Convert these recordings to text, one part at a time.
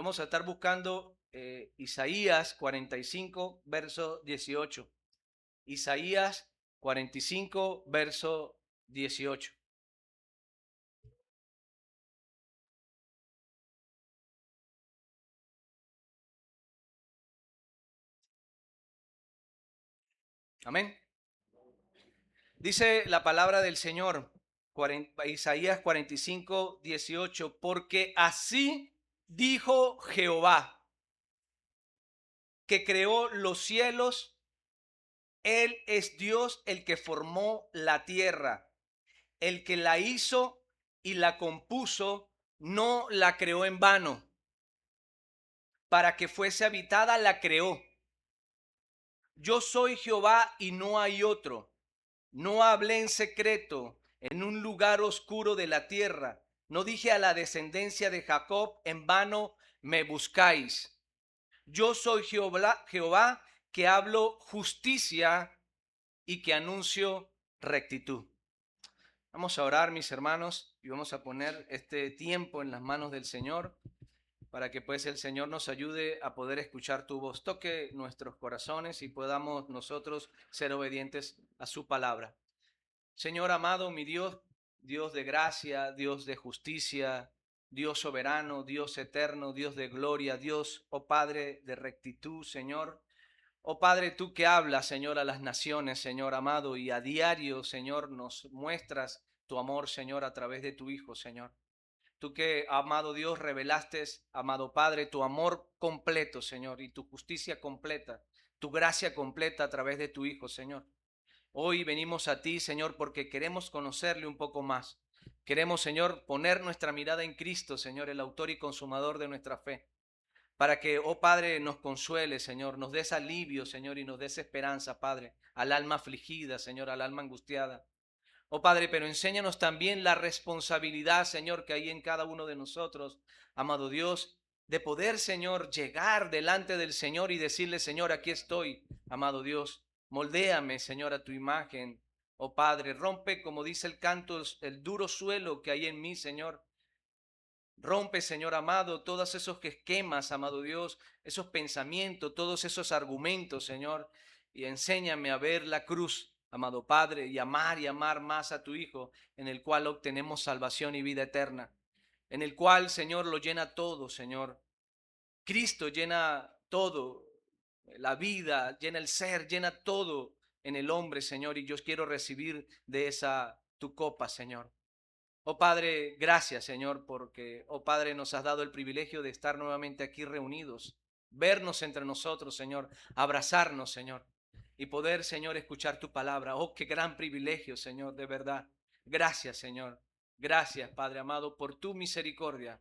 vamos a estar buscando Isaías 45, verso 18. Isaías 45, verso 18. Amén. Dice la palabra del Señor, Isaías 45, 18, porque así dijo Jehová, que creó los cielos. Él es Dios el que formó la tierra, el que la hizo y la compuso, no la creó en vano. Para que fuese habitada la creó. Yo soy Jehová y no hay otro. No hablé en secreto en un lugar oscuro de la tierra. No dije a la descendencia de Jacob, en vano me buscáis. Yo soy Jehová que hablo justicia y que anuncio rectitud. Vamos a orar, mis hermanos, y vamos a poner este tiempo en las manos del Señor para que pues el Señor nos ayude a poder escuchar tu voz. Toque nuestros corazones y podamos nosotros ser obedientes a su palabra. Señor amado, mi Dios, Dios de gracia, Dios de justicia, Dios soberano, Dios eterno, Dios de gloria, Dios, oh Padre de rectitud, Señor. Oh Padre, tú que hablas, Señor, a las naciones, Señor amado, y a diario, Señor, nos muestras tu amor, Señor, a través de tu Hijo, Señor. Tú que, amado Dios, revelaste, amado Padre, tu amor completo, Señor, y tu justicia completa, tu gracia completa a través de tu Hijo, Señor. Hoy venimos a ti, Señor, porque queremos conocerle un poco más. Queremos, Señor, poner nuestra mirada en Cristo, Señor, el autor y consumador de nuestra fe. Para que, oh Padre, nos consuele, Señor, nos des alivio, Señor, y nos des esperanza, Padre, al alma afligida, Señor, al alma angustiada. Oh Padre, pero enséñanos también la responsabilidad, Señor, que hay en cada uno de nosotros, amado Dios, de poder, Señor, llegar delante del Señor y decirle, Señor, aquí estoy, amado Dios, moldéame, Señor, a tu imagen. Oh Padre, rompe, como dice el canto, el duro suelo que hay en mí, Señor. Rompe, Señor amado, todos esos esquemas, amado Dios, esos pensamientos, todos esos argumentos, Señor, y enséñame a ver la cruz, amado Padre, y amar más a tu Hijo, en el cual obtenemos salvación y vida eterna, en el cual, Señor, lo llena todo, Señor. Cristo llena todo, la vida, llena el ser, llena todo en el hombre, Señor, y yo quiero recibir de esa tu copa, Señor. Oh Padre, gracias Señor, porque, oh Padre, nos has dado el privilegio de estar nuevamente aquí reunidos, vernos entre nosotros, Señor, abrazarnos, Señor, y poder, Señor, escuchar tu palabra. Oh, qué gran privilegio, Señor, de verdad. Gracias, Señor. Gracias, Padre amado, por tu misericordia,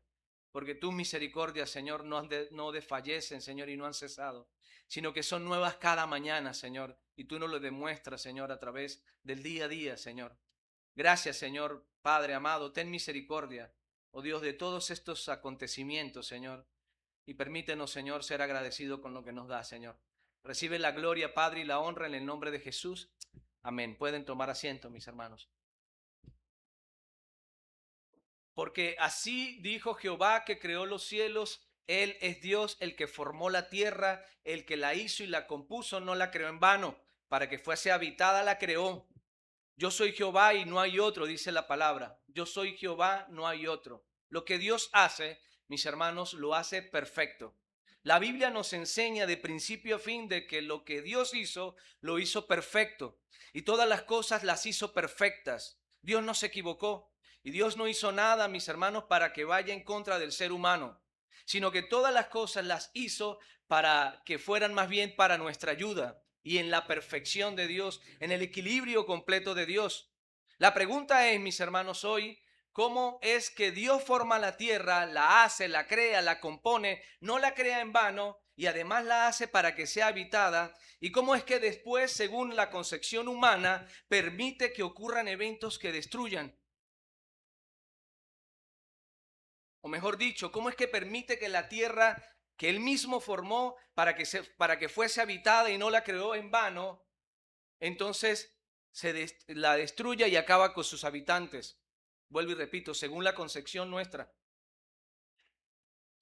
porque tus misericordias, Señor, no desfallecen, Señor, y no han cesado, sino que son nuevas cada mañana, Señor, y tú nos lo demuestras, Señor, a través del día a día, Señor. Gracias, Señor, Padre amado, ten misericordia, oh Dios, de todos estos acontecimientos, Señor, y permítenos, Señor, ser agradecido con lo que nos da, Señor. Recibe la gloria, Padre, y la honra en el nombre de Jesús. Amén. Pueden tomar asiento, mis hermanos. Porque así dijo Jehová que creó los cielos. Él es Dios, el que formó la tierra, el que la hizo y la compuso, no la creó en vano. Para que fuese habitada, la creó. Yo soy Jehová y no hay otro, dice la palabra. Yo soy Jehová, no hay otro. Lo que Dios hace, mis hermanos, lo hace perfecto. La Biblia nos enseña de principio a fin de que lo que Dios hizo, lo hizo perfecto. Y todas las cosas las hizo perfectas. Dios no se equivocó. Y Dios no hizo nada, mis hermanos, para que vaya en contra del ser humano, sino que todas las cosas las hizo para que fueran más bien para nuestra ayuda y en la perfección de Dios, en el equilibrio completo de Dios. La pregunta es, mis hermanos, hoy, ¿cómo es que Dios forma la tierra, la hace, la crea, la compone, no la crea en vano y además la hace para que sea habitada? ¿Y cómo es que después, según la concepción humana, permite que ocurran eventos que destruyan? O mejor dicho, ¿cómo es que permite que la tierra que él mismo formó para que fuese habitada y no la creó en vano, entonces la destruya y acaba con sus habitantes? Vuelvo y repito, según la concepción nuestra.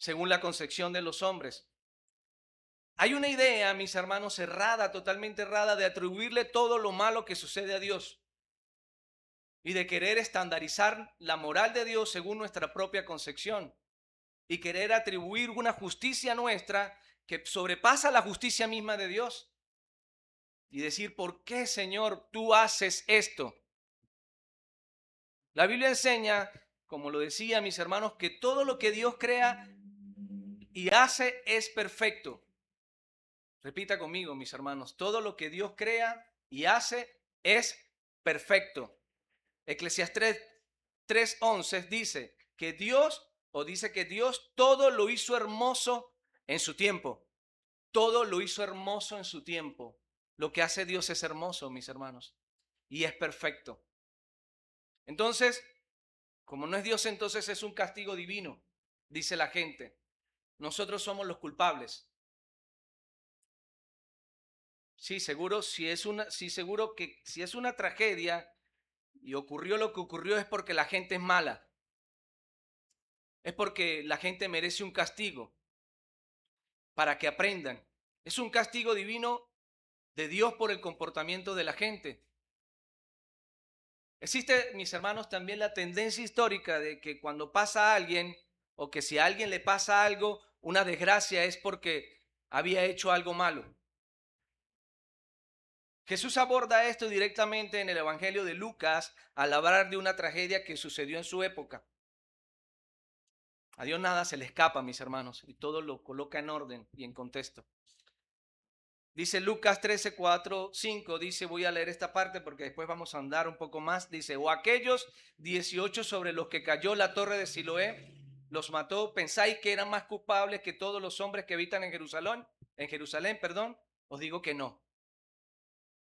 según la concepción de los hombres. Hay una idea, mis hermanos, errada, totalmente errada, de atribuirle todo lo malo que sucede a Dios y de querer estandarizar la moral de Dios según nuestra propia concepción y querer atribuir una justicia nuestra que sobrepasa la justicia misma de Dios y decir, ¿por qué, Señor, tú haces esto? La Biblia enseña, como lo decía, mis hermanos, que todo lo que Dios crea y hace es perfecto. Repita conmigo, mis hermanos, todo lo que Dios crea y hace es perfecto. Eclesiastés 3:11 dice que Dios todo lo hizo hermoso en su tiempo. Todo lo hizo hermoso en su tiempo. Lo que hace Dios es hermoso, mis hermanos, y es perfecto. Entonces, como no es Dios, entonces es un castigo divino, dice la gente. Nosotros somos los culpables. Sí, seguro, seguro que si es una tragedia y ocurrió lo que ocurrió es porque la gente es mala. Es porque la gente merece un castigo para que aprendan. Es un castigo divino de Dios por el comportamiento de la gente. Existe, mis hermanos, también la tendencia histórica de que cuando pasa a alguien o que si a alguien le pasa algo, una desgracia es porque había hecho algo malo. Jesús aborda esto directamente en el Evangelio de Lucas al hablar de una tragedia que sucedió en su época. A Dios nada se le escapa, mis hermanos, y todo lo coloca en orden y en contexto. Dice Lucas 13, 4, 5, dice, voy a leer esta parte porque después vamos a andar un poco más. Dice, o aquellos 18 sobre los que cayó la torre de Siloé, los mató. ¿Pensáis que eran más culpables que todos los hombres que habitan en Jerusalén? Perdón, os digo que no.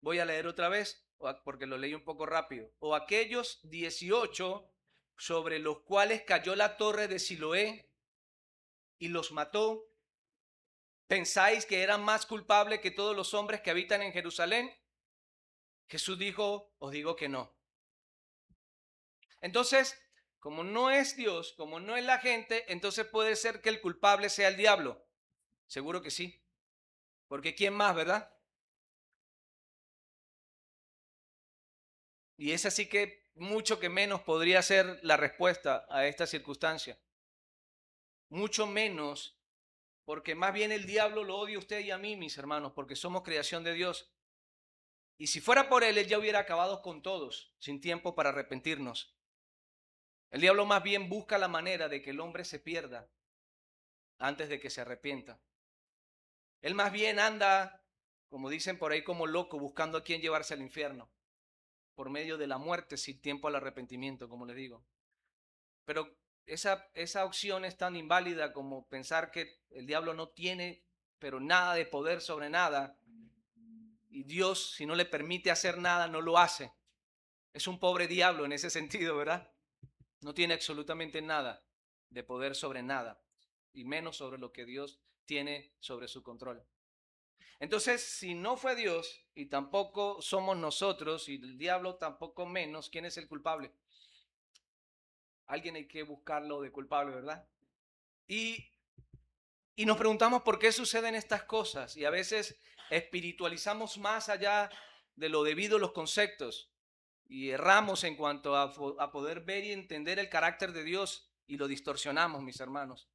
Voy a leer otra vez porque lo leí un poco rápido. O aquellos 18 sobre los cuales cayó la torre de Siloé y los mató. ¿Pensáis que eran más culpables que todos los hombres que habitan en Jerusalén? Jesús dijo, os digo que no. Entonces, como no es Dios, como no es la gente, entonces puede ser que el culpable sea el diablo. Seguro que sí. Porque ¿quién más, verdad? Y es así que mucho que menos podría ser la respuesta a esta circunstancia. Mucho menos, porque más bien el diablo lo odia a usted y a mí, mis hermanos, porque somos creación de Dios. Y si fuera por él ya hubiera acabado con todos, sin tiempo para arrepentirnos. El diablo más bien busca la manera de que el hombre se pierda antes de que se arrepienta. Él más bien anda, como dicen por ahí, como loco, buscando a quién llevarse al infierno, por medio de la muerte sin tiempo al arrepentimiento, como les digo. Pero esa opción es tan inválida como pensar que el diablo no tiene, pero nada de poder sobre nada, y Dios, si no le permite hacer nada, no lo hace. Es un pobre diablo en ese sentido, ¿verdad? No tiene absolutamente nada de poder sobre nada, y menos sobre lo que Dios tiene sobre su control. Entonces, si no fue Dios y tampoco somos nosotros y el diablo tampoco menos, ¿quién es el culpable? Alguien hay que buscarlo de culpable, ¿verdad? Y, y nos preguntamos por qué suceden estas cosas y a veces espiritualizamos más allá de lo debido a los conceptos y erramos en cuanto a poder ver y entender el carácter de Dios y lo distorsionamos, mis hermanos.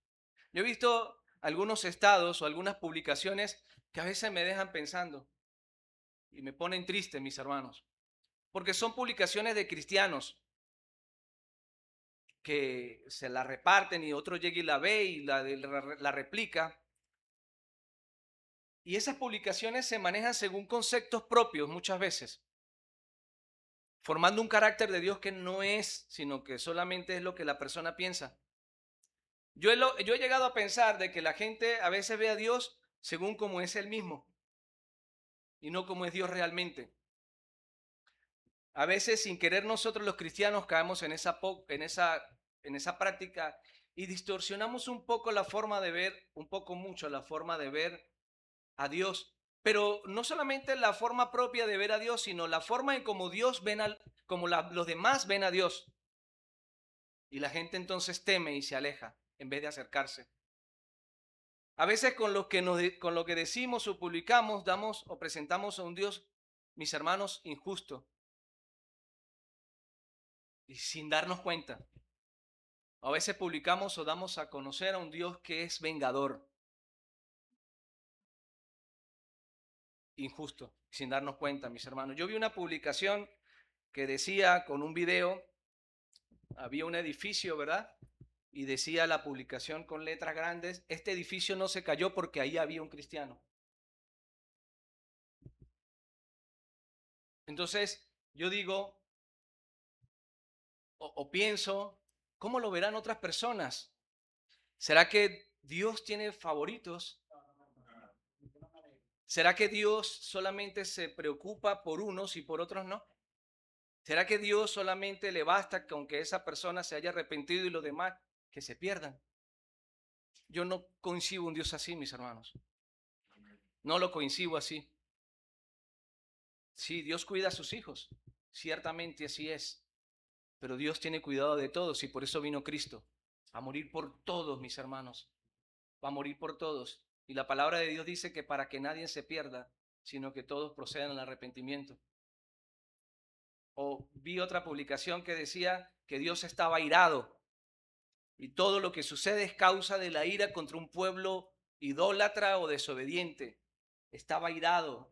Yo he visto algunos estados o algunas publicaciones que a veces me dejan pensando y me ponen triste, mis hermanos, porque son publicaciones de cristianos que se la reparten y otro llega y la ve y la replica. Y esas publicaciones se manejan según conceptos propios muchas veces, formando un carácter de Dios que no es, sino que solamente es lo que la persona piensa. Yo he llegado a pensar de que la gente a veces ve a Dios según como es Él mismo y no como es Dios realmente. A veces sin querer nosotros los cristianos caemos en esa práctica y distorsionamos un poco la forma de ver, un poco mucho la forma de ver a Dios. Pero no solamente la forma propia de ver a Dios, sino la forma en como Dios ven los demás ven a Dios. Y la gente entonces teme y se aleja en vez de acercarse. A veces con lo que decimos o publicamos, damos o presentamos a un Dios, mis hermanos, injusto. Y sin darnos cuenta. A veces publicamos o damos a conocer a un Dios que es vengador, injusto, sin darnos cuenta, mis hermanos. Yo vi una publicación que decía con un video, había un edificio, ¿verdad? Y decía la publicación con letras grandes, este edificio no se cayó porque ahí había un cristiano. Entonces, yo digo o pienso, ¿cómo lo verán otras personas? ¿Será que Dios tiene favoritos? ¿Será que Dios solamente se preocupa por unos y por otros no? ¿Será que Dios solamente le basta con que esa persona se haya arrepentido y los demás que se pierdan? Yo no concibo un Dios así, mis hermanos. No lo concibo así. Sí, Dios cuida a sus hijos. Ciertamente así es. Pero Dios tiene cuidado de todos y por eso vino Cristo. A morir por todos, mis hermanos. Va a morir por todos. Y la palabra de Dios dice que para que nadie se pierda, sino que todos procedan al arrepentimiento. O vi otra publicación que decía que Dios estaba airado y todo lo que sucede es causa de la ira contra un pueblo idólatra o desobediente. Estaba airado,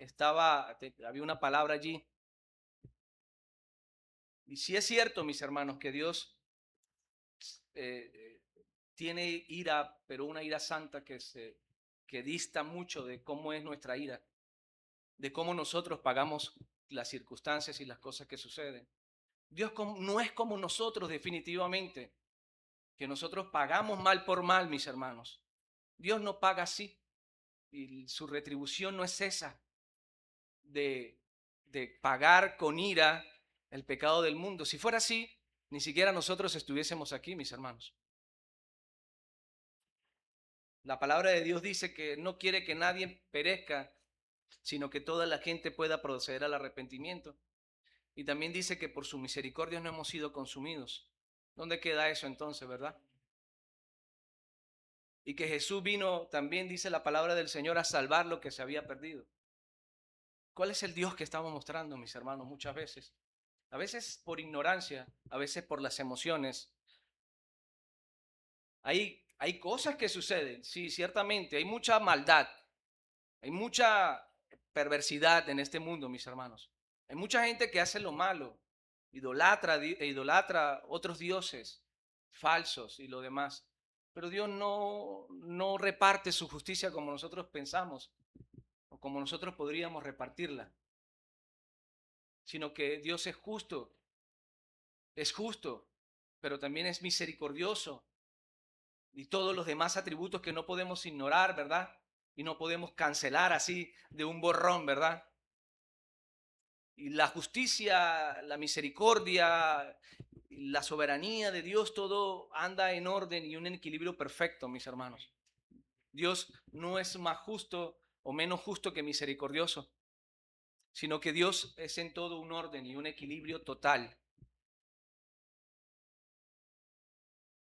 había una palabra allí. Y si es cierto, mis hermanos, que Dios tiene ira, pero una ira santa que dista mucho de cómo es nuestra ira, de cómo nosotros pagamos las circunstancias y las cosas que suceden. Dios no es como nosotros definitivamente, que nosotros pagamos mal por mal, mis hermanos. Dios no paga así y su retribución no es esa de, de pagar con ira el pecado del mundo. Si fuera así, ni siquiera nosotros estuviésemos aquí, mis hermanos. La palabra de Dios dice que no quiere que nadie perezca, sino que toda la gente pueda proceder al arrepentimiento. Y también dice que por su misericordia no hemos sido consumidos. ¿Dónde queda eso entonces, verdad? Y que Jesús vino, también dice la palabra del Señor, a salvar lo que se había perdido. ¿Cuál es el Dios que estamos mostrando, mis hermanos, muchas veces? A veces por ignorancia, a veces por las emociones. Hay cosas que suceden, sí, ciertamente, hay mucha maldad, hay mucha perversidad en este mundo, mis hermanos. Hay mucha gente que hace lo malo, idolatra otros dioses falsos y lo demás. Pero Dios no reparte su justicia como nosotros pensamos o como nosotros podríamos repartirla, sino que Dios es justo, pero también es misericordioso y todos los demás atributos que no podemos ignorar, ¿verdad? Y no podemos cancelar así de un borrón, ¿verdad? Y la justicia, la misericordia, la soberanía de Dios, todo anda en orden y un equilibrio perfecto, mis hermanos. Dios no es más justo o menos justo que misericordioso, sino que Dios es en todo un orden y un equilibrio total.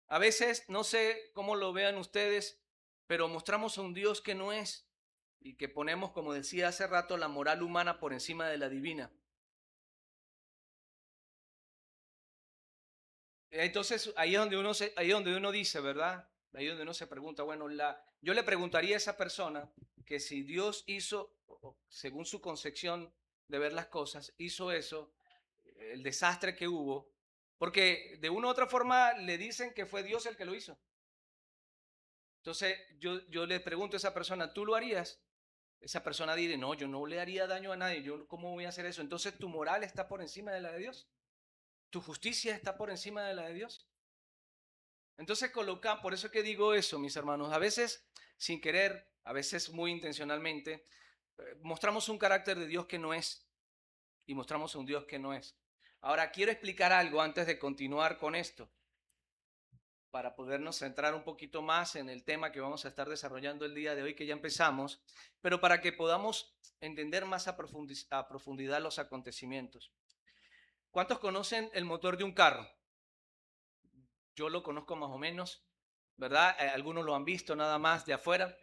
A veces, no sé cómo lo vean ustedes, pero mostramos a un Dios que no es y que ponemos, como decía hace rato, la moral humana por encima de la divina. Entonces, ahí es donde uno dice, ¿verdad? Ahí es donde uno se pregunta, bueno, yo le preguntaría a esa persona que si Dios hizo, según su concepción de ver las cosas, hizo eso, el desastre que hubo, porque de una u otra forma le dicen que fue Dios el que lo hizo. Entonces, yo le pregunto a esa persona, ¿tú lo harías? Esa persona dice, no, yo no le haría daño a nadie, yo cómo voy a hacer eso. Entonces, ¿tu moral está por encima de la de Dios? ¿Tu justicia está por encima de la de Dios? Entonces por eso que digo eso, mis hermanos, a veces sin querer, a veces muy intencionalmente, mostramos un carácter de Dios que no es y mostramos un Dios que no es. Ahora, quiero explicar algo antes de continuar con esto, para podernos centrar un poquito más en el tema que vamos a estar desarrollando el día de hoy, que ya empezamos, pero para que podamos entender más a profundidad los acontecimientos. ¿Cuántos conocen el motor de un carro? Yo lo conozco más o menos, ¿verdad? Algunos lo han visto nada más de afuera.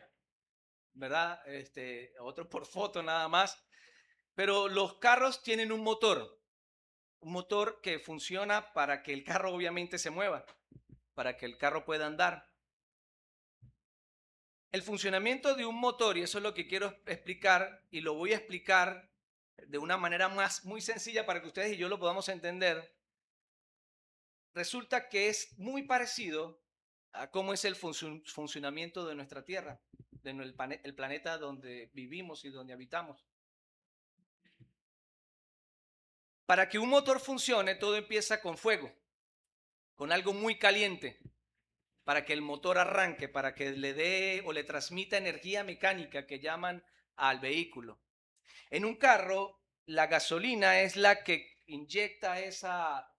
¿verdad? Otros por foto nada más. Pero los carros tienen un motor que funciona para que el carro obviamente se mueva, para que el carro pueda andar. El funcionamiento de un motor, y eso es lo que quiero explicar, y lo voy a explicar de una manera muy sencilla para que ustedes y yo lo podamos entender, resulta que es muy parecido a cómo es el funcionamiento de nuestra Tierra, de el planeta donde vivimos y donde habitamos. Para que un motor funcione, todo empieza con fuego, con algo muy caliente, para que el motor arranque, para que le dé o le transmita energía mecánica que llaman al vehículo. En un carro, la gasolina es la que inyecta esa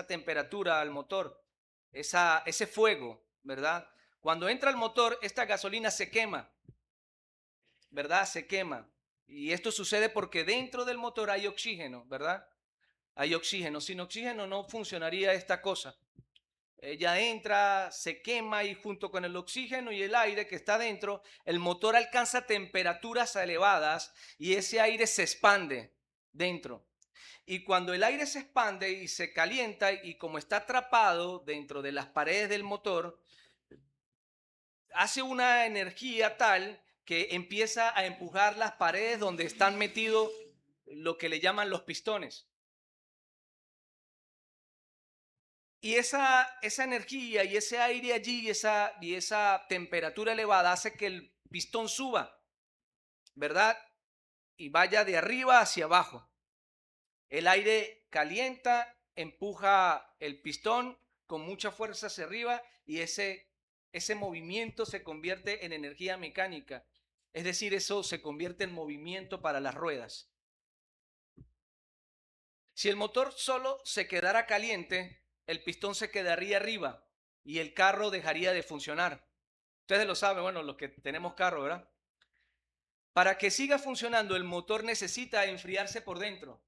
temperatura al motor, ese fuego, ¿verdad? Cuando entra el motor, esta gasolina se quema, ¿verdad? Se quema. Y esto sucede porque dentro del motor hay oxígeno, ¿verdad? Hay oxígeno. Sin oxígeno no funcionaría esta cosa. Ella entra, se quema y junto con el oxígeno y el aire que está dentro, el motor alcanza temperaturas elevadas y ese aire se expande dentro. Y cuando el aire se expande y se calienta y como está atrapado dentro de las paredes del motor, hace una energía tal que empieza a empujar las paredes donde están metidos lo que le llaman los pistones. Y esa energía y ese aire allí y esa temperatura elevada hace que el pistón suba, ¿verdad? Y vaya de arriba hacia abajo. El aire calienta, empuja el pistón con mucha fuerza hacia arriba y ese movimiento se convierte en energía mecánica. Es decir, eso se convierte en movimiento para las ruedas. Si el motor solo se quedara caliente, el pistón se quedaría arriba y el carro dejaría de funcionar. Ustedes lo saben, bueno, los que tenemos carro, ¿verdad? Para que siga funcionando, el motor necesita enfriarse por dentro.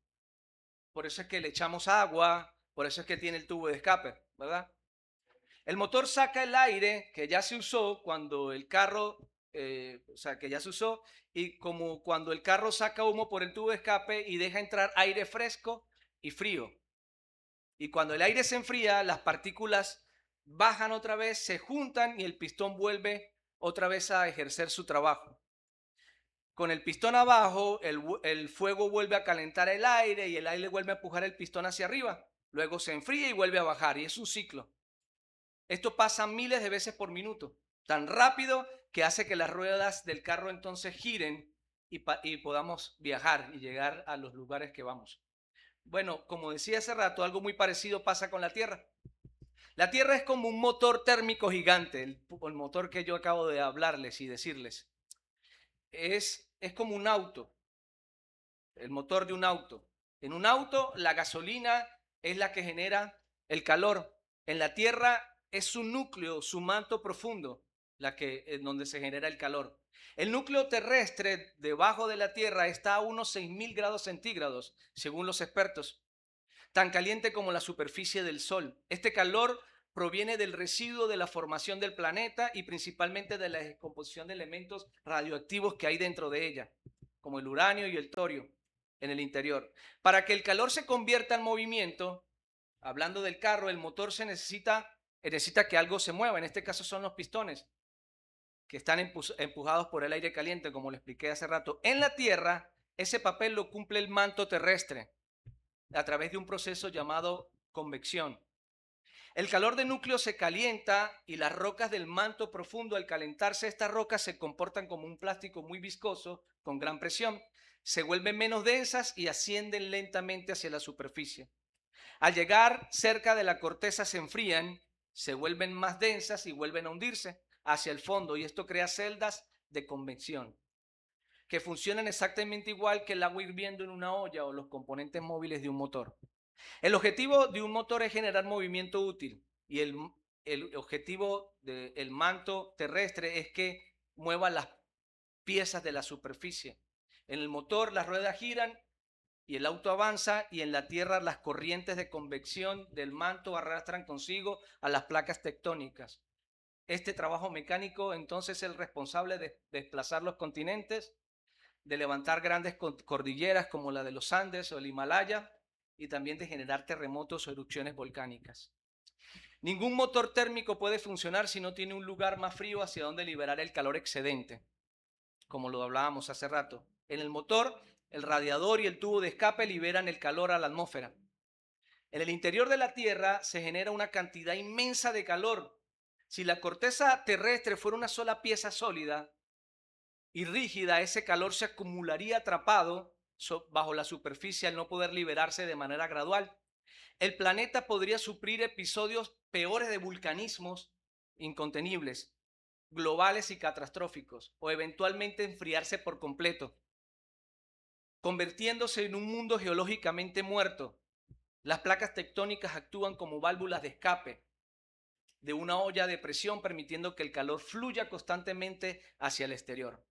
Por eso es que le echamos agua, por eso es que tiene el tubo de escape, ¿verdad? El motor saca el aire que ya se usó cuando el carro, o sea, que ya se usó, y como cuando el carro saca humo por el tubo de escape y deja entrar aire fresco y frío. Y cuando el aire se enfría, las partículas bajan otra vez, se juntan y el pistón vuelve otra vez a ejercer su trabajo. Con el pistón abajo, el fuego vuelve a calentar el aire y el aire vuelve a empujar el pistón hacia arriba. Luego se enfría y vuelve a bajar y es un ciclo. Esto pasa miles de veces por minuto, tan rápido que hace que las ruedas del carro entonces giren y podamos viajar y llegar a los lugares que vamos. Bueno, como decía hace rato, algo muy parecido pasa con la Tierra. La Tierra es como un motor térmico gigante, el motor que yo acabo de hablarles y decirles. Es como un auto, el motor de un auto. En un auto, la gasolina es la que genera el calor. En la Tierra es su núcleo, su manto profundo, en donde se genera el calor. El núcleo terrestre debajo de la Tierra está a unos 6.000 grados centígrados, según los expertos, tan caliente como la superficie del Sol. Este calor proviene del residuo de la formación del planeta y principalmente de la descomposición de elementos radioactivos que hay dentro de ella, como el uranio y el torio en el interior. Para que el calor se convierta en movimiento, hablando del carro, el motor necesita que algo se mueva. En este caso son los pistones que están empujados por el aire caliente, como le expliqué hace rato. En la Tierra, ese papel lo cumple el manto terrestre a través de un proceso llamado convección. El calor del núcleo se calienta y las rocas del manto profundo, al calentarse, estas rocas se comportan como un plástico muy viscoso con gran presión. Se vuelven menos densas y ascienden lentamente hacia la superficie. Al llegar cerca de la corteza se enfrían, se vuelven más densas y vuelven a hundirse hacia el fondo, y esto crea celdas de convección que funcionan exactamente igual que el agua hirviendo en una olla o los componentes móviles de un motor. El objetivo de un motor es generar movimiento útil y el objetivo del manto terrestre es que mueva las piezas de la superficie. En el motor las ruedas giran y el auto avanza, y en la Tierra las corrientes de convección del manto arrastran consigo a las placas tectónicas. Este trabajo mecánico entonces es el responsable de desplazar los continentes, de levantar grandes cordilleras como la de los Andes o el Himalaya y también de generar terremotos o erupciones volcánicas. Ningún motor térmico puede funcionar si no tiene un lugar más frío hacia donde liberar el calor excedente, como lo hablábamos hace rato. En el motor, el radiador y el tubo de escape liberan el calor a la atmósfera. En el interior de la Tierra se genera una cantidad inmensa de calor. Si la corteza terrestre fuera una sola pieza sólida y rígida, ese calor se acumularía atrapado bajo la superficie al no poder liberarse de manera gradual. El planeta podría sufrir episodios peores de vulcanismos incontenibles, globales y catastróficos, o eventualmente enfriarse por completo, convirtiéndose en un mundo geológicamente muerto. Las placas tectónicas actúan como válvulas de escape de una olla de presión, permitiendo que el calor fluya constantemente hacia el exterior.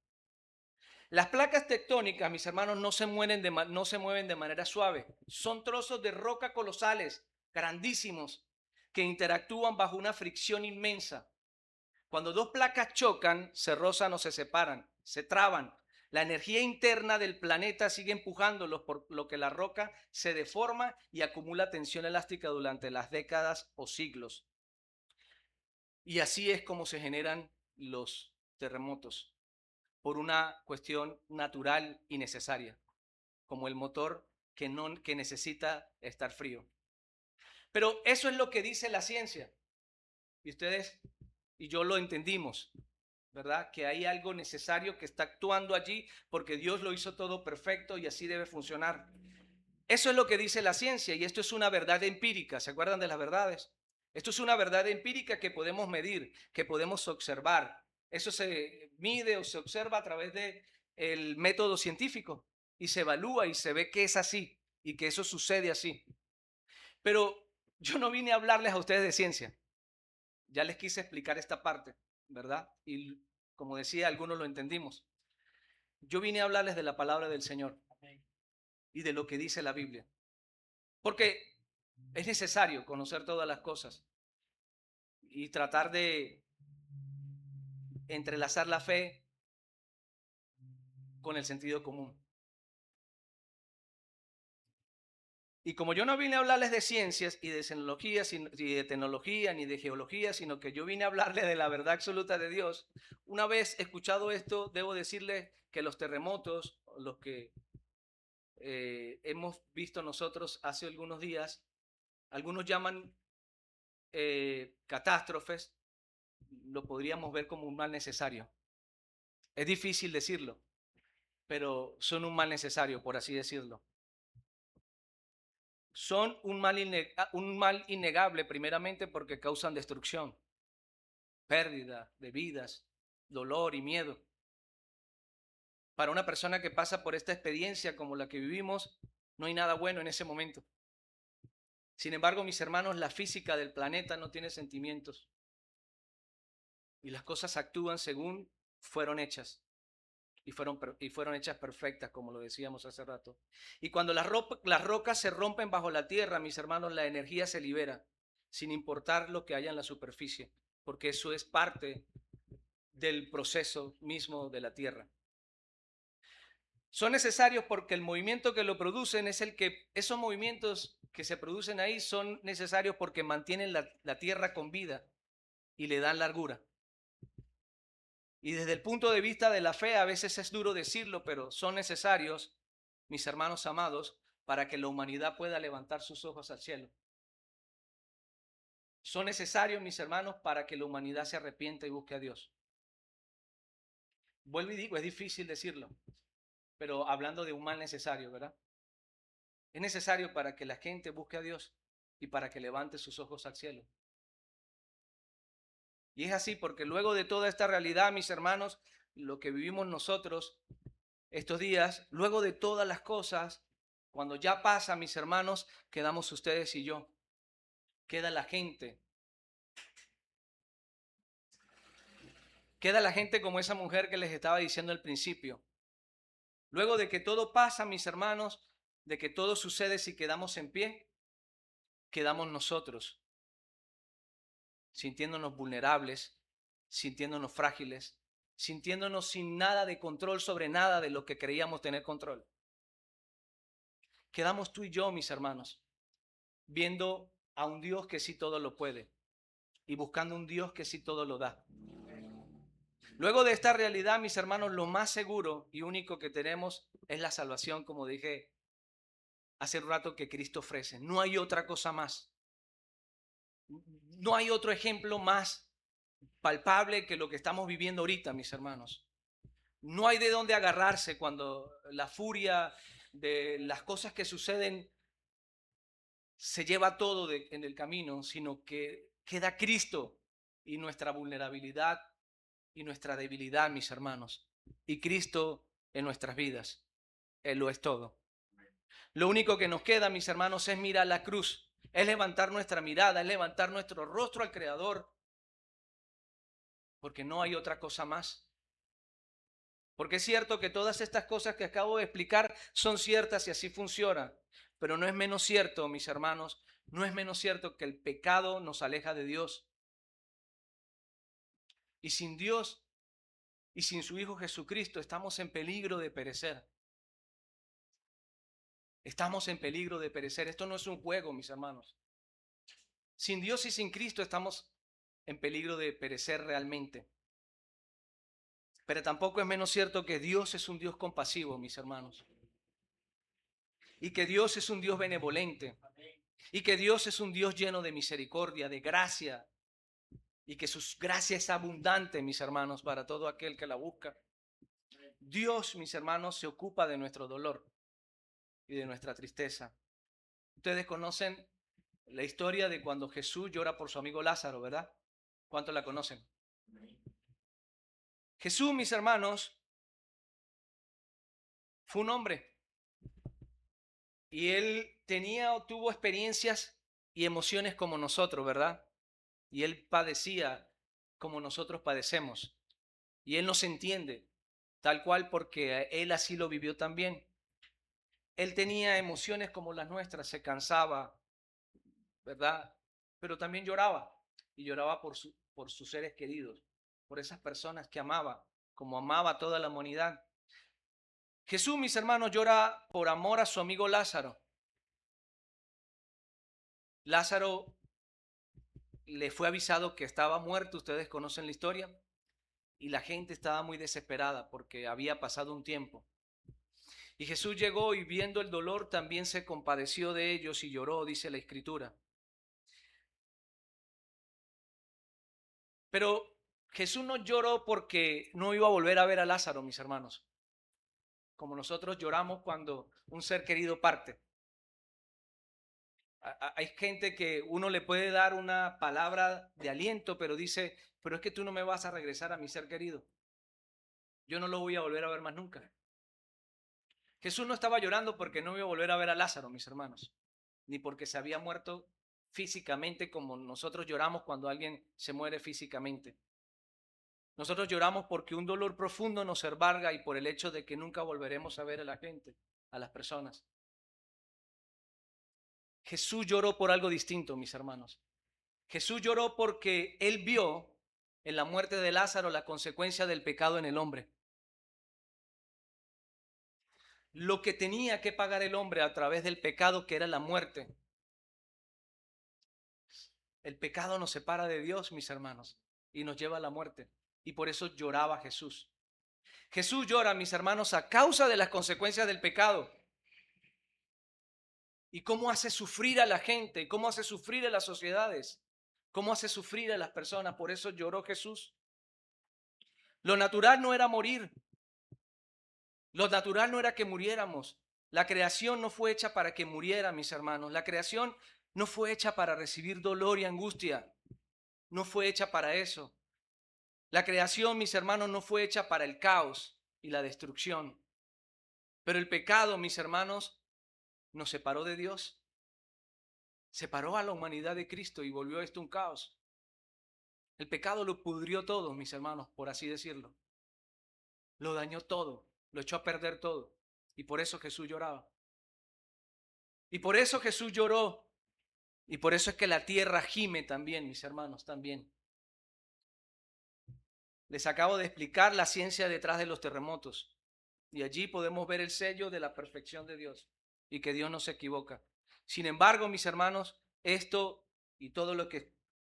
Las placas tectónicas, mis hermanos, no se mueven de manera suave. Son trozos de roca colosales, grandísimos, que interactúan bajo una fricción inmensa. Cuando dos placas chocan, se rozan o se separan, se traban. La energía interna del planeta sigue empujándolos, por lo que la roca se deforma y acumula tensión elástica durante las décadas o siglos. Y así es como se generan los terremotos, por una cuestión natural y necesaria, como el motor que necesita estar frío. Pero eso es lo que dice la ciencia. Y ustedes y yo lo entendimos, ¿verdad? Que hay algo necesario que está actuando allí porque Dios lo hizo todo perfecto y así debe funcionar. Eso es lo que dice la ciencia y esto es una verdad empírica. ¿Se acuerdan de las verdades? Esto es una verdad empírica que podemos medir, que podemos observar. Eso se mide o se observa a través del método científico y se evalúa y se ve que es así y que eso sucede así. Pero yo no vine a hablarles a ustedes de ciencia. Ya les quise explicar esta parte, ¿verdad? Y como decía, algunos lo entendimos. Yo vine a hablarles de la palabra del Señor y de lo que dice la Biblia. Porque es necesario conocer todas las cosas y tratar de entrelazar la fe con el sentido común. Y como yo no vine a hablarles de ciencias y de tecnología, ni de geología, sino que yo vine a hablarles de la verdad absoluta de Dios, una vez escuchado esto, debo decirles que los terremotos, los que hemos visto nosotros hace algunos días, algunos llaman catástrofes, lo podríamos ver como un mal necesario. Es difícil decirlo, pero son un mal necesario, por así decirlo. Son un mal innegable, primeramente porque causan destrucción, pérdida de vidas, dolor y miedo. Para una persona que pasa por esta experiencia como la que vivimos, no hay nada bueno en ese momento. Sin embargo, mis hermanos, la física del planeta no tiene sentimientos y las cosas actúan según fueron hechas. Y fueron hechas perfectas, como lo decíamos hace rato. Y cuando las rocas se rompen bajo la tierra, mis hermanos, la energía se libera, sin importar lo que haya en la superficie, porque eso es parte del proceso mismo de la tierra. Son necesarios porque el movimiento que lo producen es esos movimientos que se producen ahí son necesarios porque mantienen la tierra con vida y le dan largura. Y desde el punto de vista de la fe, a veces es duro decirlo, pero son necesarios, mis hermanos amados, para que la humanidad pueda levantar sus ojos al cielo. Son necesarios, mis hermanos, para que la humanidad se arrepienta y busque a Dios. Vuelvo y digo, es difícil decirlo, pero hablando de un mal necesario, ¿verdad? Es necesario para que la gente busque a Dios y para que levante sus ojos al cielo. Y es así porque luego de toda esta realidad, mis hermanos, lo que vivimos nosotros estos días, luego de todas las cosas, cuando ya pasa, mis hermanos, quedamos ustedes y yo. Queda la gente. Queda la gente como esa mujer que les estaba diciendo al principio. Luego de que todo pasa, mis hermanos, de que todo sucede si quedamos en pie, quedamos nosotros, sintiéndonos vulnerables, sintiéndonos frágiles, sintiéndonos sin nada de control sobre nada de lo que creíamos tener control. Quedamos tú y yo, mis hermanos, viendo a un Dios que sí todo lo puede y buscando un Dios que sí todo lo da. Luego de esta realidad, mis hermanos, lo más seguro y único que tenemos es la salvación, como dije hace un rato, que Cristo ofrece. No hay otra cosa más. No hay otro ejemplo más palpable que lo que estamos viviendo ahorita, mis hermanos. No hay de dónde agarrarse cuando la furia de las cosas que suceden se lleva todo en el camino, sino que queda Cristo y nuestra vulnerabilidad y nuestra debilidad, mis hermanos. Y Cristo en nuestras vidas. Él lo es todo. Lo único que nos queda, mis hermanos, es mirar la cruz. Es levantar nuestra mirada, es levantar nuestro rostro al Creador. Porque no hay otra cosa más. Porque es cierto que todas estas cosas que acabo de explicar son ciertas y así funciona. Pero no es menos cierto, mis hermanos, no es menos cierto que el pecado nos aleja de Dios. Y sin Dios y sin su Hijo Jesucristo estamos en peligro de perecer. Estamos en peligro de perecer. Esto no es un juego, mis hermanos. Sin Dios y sin Cristo estamos en peligro de perecer realmente. Pero tampoco es menos cierto que Dios es un Dios compasivo, mis hermanos. Y que Dios es un Dios benevolente. Y que Dios es un Dios lleno de misericordia, de gracia. Y que su gracia es abundante, mis hermanos, para todo aquel que la busca. Dios, mis hermanos, se ocupa de nuestro dolor y de nuestra tristeza. Ustedes conocen la historia de cuando Jesús llora por su amigo Lázaro, ¿verdad? ¿Cuántos la conocen? Jesús, mis hermanos, fue un hombre y él tenía o tuvo experiencias y emociones como nosotros, ¿verdad? Y él padecía como nosotros padecemos. Y él nos entiende, tal cual porque él así lo vivió también. Él tenía emociones como las nuestras, se cansaba, ¿verdad? Pero también lloraba y lloraba por sus seres queridos, por esas personas que amaba, como amaba a toda la humanidad. Jesús, mis hermanos, llora por amor a su amigo Lázaro. Lázaro le fue avisado que estaba muerto, ustedes conocen la historia, y la gente estaba muy desesperada porque había pasado un tiempo. Y Jesús llegó y viendo el dolor también se compadeció de ellos y lloró, dice la Escritura. Pero Jesús no lloró porque no iba a volver a ver a Lázaro, mis hermanos, como nosotros lloramos cuando un ser querido parte. Hay gente que uno le puede dar una palabra de aliento, pero dice, pero es que tú no me vas a regresar a mi ser querido. Yo no lo voy a volver a ver más nunca. Jesús no estaba llorando porque no iba a volver a ver a Lázaro, mis hermanos, ni porque se había muerto físicamente como nosotros lloramos cuando alguien se muere físicamente. Nosotros lloramos porque un dolor profundo nos embarga y por el hecho de que nunca volveremos a ver a la gente, a las personas. Jesús lloró por algo distinto, mis hermanos. Jesús lloró porque él vio en la muerte de Lázaro la consecuencia del pecado en el hombre. Lo que tenía que pagar el hombre a través del pecado, que era la muerte. El pecado nos separa de Dios, mis hermanos, y nos lleva a la muerte. Y por eso lloraba Jesús. Jesús llora, mis hermanos, a causa de las consecuencias del pecado. Y cómo hace sufrir a la gente, cómo hace sufrir a las sociedades, cómo hace sufrir a las personas. Por eso lloró Jesús. Lo natural no era morir. Lo natural no era que muriéramos. La creación no fue hecha para que muriera, mis hermanos. La creación no fue hecha para recibir dolor y angustia. No fue hecha para eso. La creación, mis hermanos, no fue hecha para el caos y la destrucción. Pero el pecado, mis hermanos, nos separó de Dios. Separó a la humanidad de Cristo y volvió esto un caos. El pecado lo pudrió todo, mis hermanos, por así decirlo. Lo dañó todo, lo echó a perder todo. Y por eso Jesús lloraba. Y por eso Jesús lloró. Y por eso es que la tierra gime también, mis hermanos, también. Les acabo de explicar la ciencia detrás de los terremotos. Y allí podemos ver el sello de la perfección de Dios y que Dios no se equivoca. Sin embargo, mis hermanos, esto y todo lo que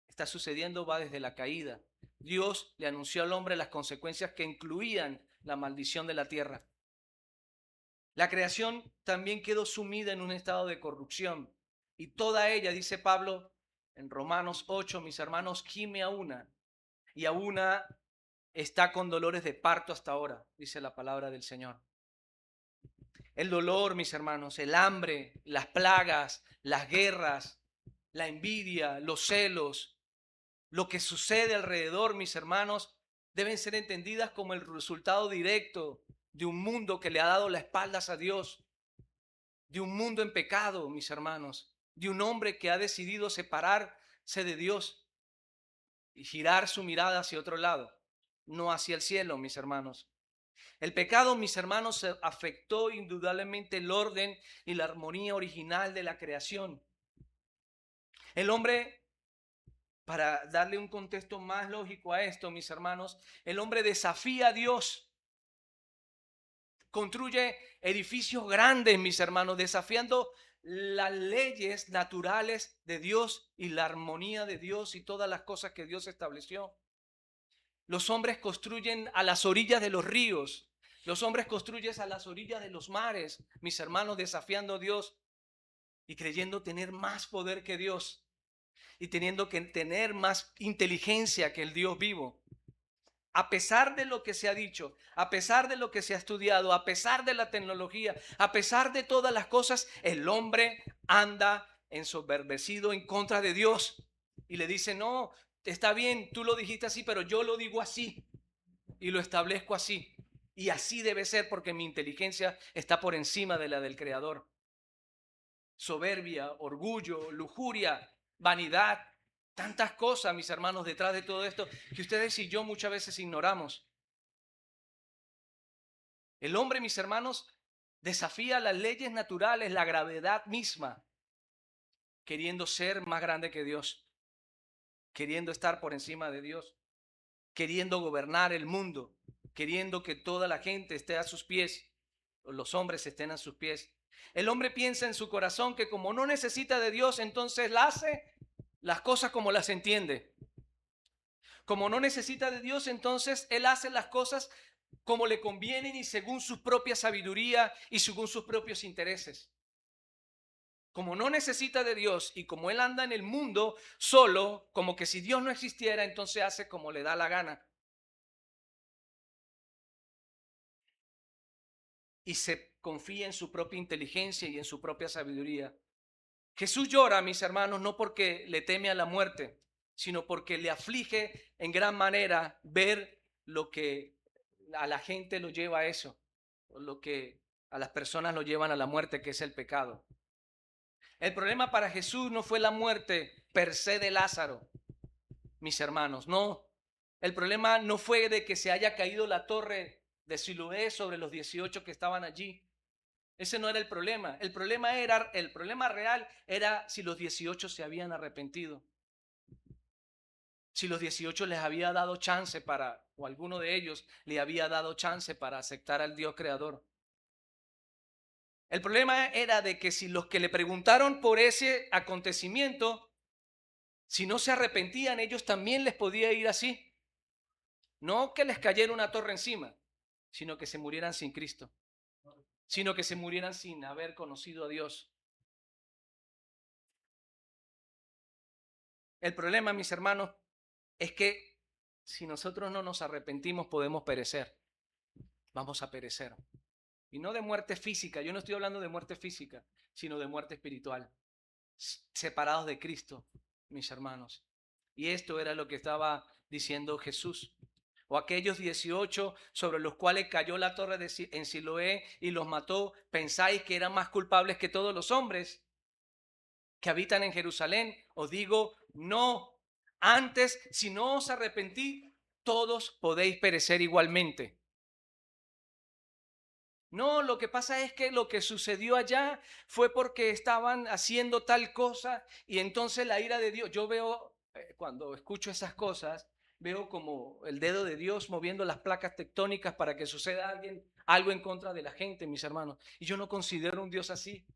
está sucediendo va desde la caída. Dios le anunció al hombre las consecuencias que incluían la maldición de la tierra. La creación también quedó sumida en un estado de corrupción y toda ella, dice Pablo en Romanos 8, mis hermanos, gime a una y a una está con dolores de parto hasta ahora, dice la palabra del Señor. El dolor, mis hermanos, el hambre, las plagas, las guerras, la envidia, los celos, lo que sucede alrededor, mis hermanos, deben ser entendidas como el resultado directo de un mundo que le ha dado las espaldas a Dios, de un mundo en pecado, mis hermanos, de un hombre que ha decidido separarse de Dios y girar su mirada hacia otro lado, no hacia el cielo, mis hermanos. El pecado, mis hermanos, afectó indudablemente el orden y la armonía original de la creación. El hombre, para darle un contexto más lógico a esto, mis hermanos, el hombre desafía a Dios, construye edificios grandes, mis hermanos, desafiando las leyes naturales de Dios y la armonía de Dios y todas las cosas que Dios estableció. Los hombres construyen a las orillas de los ríos. Los hombres construyen a las orillas de los mares, mis hermanos, desafiando a Dios y creyendo tener más poder que Dios y teniendo que tener más inteligencia que el Dios vivo. A pesar de lo que se ha dicho, a pesar de lo que se ha estudiado, a pesar de la tecnología, a pesar de todas las cosas, el hombre anda ensoberbecido en contra de Dios y le dice, no, está bien, tú lo dijiste así, pero yo lo digo así y lo establezco así. Y así debe ser porque mi inteligencia está por encima de la del Creador. Soberbia, orgullo, lujuria, vanidad, tantas cosas, mis hermanos, detrás de todo esto que ustedes y yo muchas veces ignoramos. El hombre, mis hermanos, desafía las leyes naturales, la gravedad misma, queriendo ser más grande que Dios, queriendo estar por encima de Dios, queriendo gobernar el mundo, queriendo que toda la gente esté a sus pies, los hombres estén a sus pies. El hombre piensa en su corazón que como no necesita de Dios, entonces hace las cosas como las entiende. Como no necesita de Dios, entonces él hace las cosas como le convienen y según su propia sabiduría y según sus propios intereses. Como no necesita de Dios y como él anda en el mundo solo, como que si Dios no existiera, entonces hace como le da la gana. Y se confía en su propia inteligencia y en su propia sabiduría. Jesús llora, mis hermanos, no porque le teme a la muerte, sino porque le aflige en gran manera ver lo que a la gente lo lleva a eso, lo que a las personas lo llevan a la muerte, que es el pecado. El problema para Jesús no fue la muerte per se de Lázaro, mis hermanos, no. El problema no fue de que se haya caído la torre de Siloé sobre los 18 que estaban allí. Ese no era el problema. El problema real era si los 18 se habían arrepentido. Si los 18 les había dado chance o alguno de ellos le había dado chance para aceptar al Dios creador. El problema era de que si los que le preguntaron por ese acontecimiento, si no se arrepentían, ellos también les podía ir así. No que les cayera una torre encima, sino que se murieran sin Cristo, sino que se murieran sin haber conocido a Dios. El problema, mis hermanos, es que si nosotros no nos arrepentimos podemos perecer. Vamos a perecer. Y no de muerte física, yo no estoy hablando de muerte física, sino de muerte espiritual. Separados de Cristo, mis hermanos. Y esto era lo que estaba diciendo Jesús. O aquellos 18 sobre los cuales cayó la torre en Siloé y los mató, ¿pensáis que eran más culpables que todos los hombres que habitan en Jerusalén? Os digo, no. Antes, si no os arrepentís, todos podéis perecer igualmente. No, lo que pasa es que lo que sucedió allá fue porque estaban haciendo tal cosa y entonces la ira de Dios. Yo veo, cuando escucho esas cosas, veo como el dedo de Dios moviendo las placas tectónicas para que suceda algo en contra de la gente, mis hermanos. Y yo no considero un Dios así.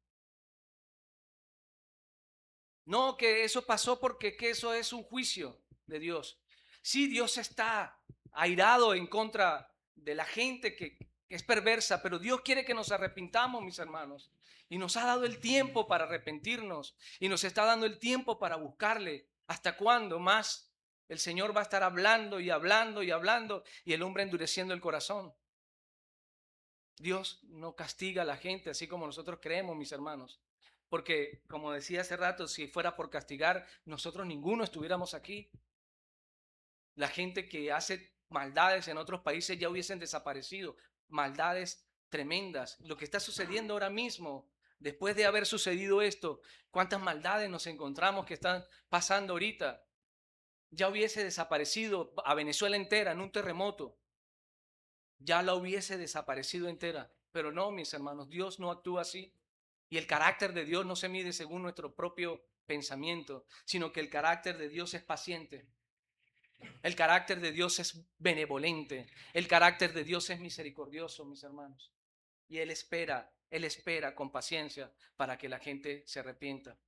No, que eso pasó porque que eso es un juicio de Dios. Sí, Dios está airado en contra de la gente que es perversa, pero Dios quiere que nos arrepintamos, mis hermanos. Y nos ha dado el tiempo para arrepentirnos. Y nos está dando el tiempo para buscarle. ¿Hasta cuándo más el Señor va a estar hablando y hablando y hablando y el hombre endureciendo el corazón? Dios no castiga a la gente así como nosotros creemos, mis hermanos. Porque, como decía hace rato, si fuera por castigar, nosotros ninguno estuviéramos aquí. La gente que hace maldades en otros países ya hubiesen desaparecido. Maldades tremendas. Lo que está sucediendo ahora mismo, después de haber sucedido esto, cuántas maldades nos encontramos que están pasando ahorita. Ya hubiese desaparecido a Venezuela entera en un terremoto. Ya la hubiese desaparecido entera. Pero no, mis hermanos, Dios no actúa así. Y el carácter de Dios no se mide según nuestro propio pensamiento, sino que el carácter de Dios es paciente. El carácter de Dios es benevolente. El carácter de Dios es misericordioso, mis hermanos. Y Él espera con paciencia para que la gente se arrepienta.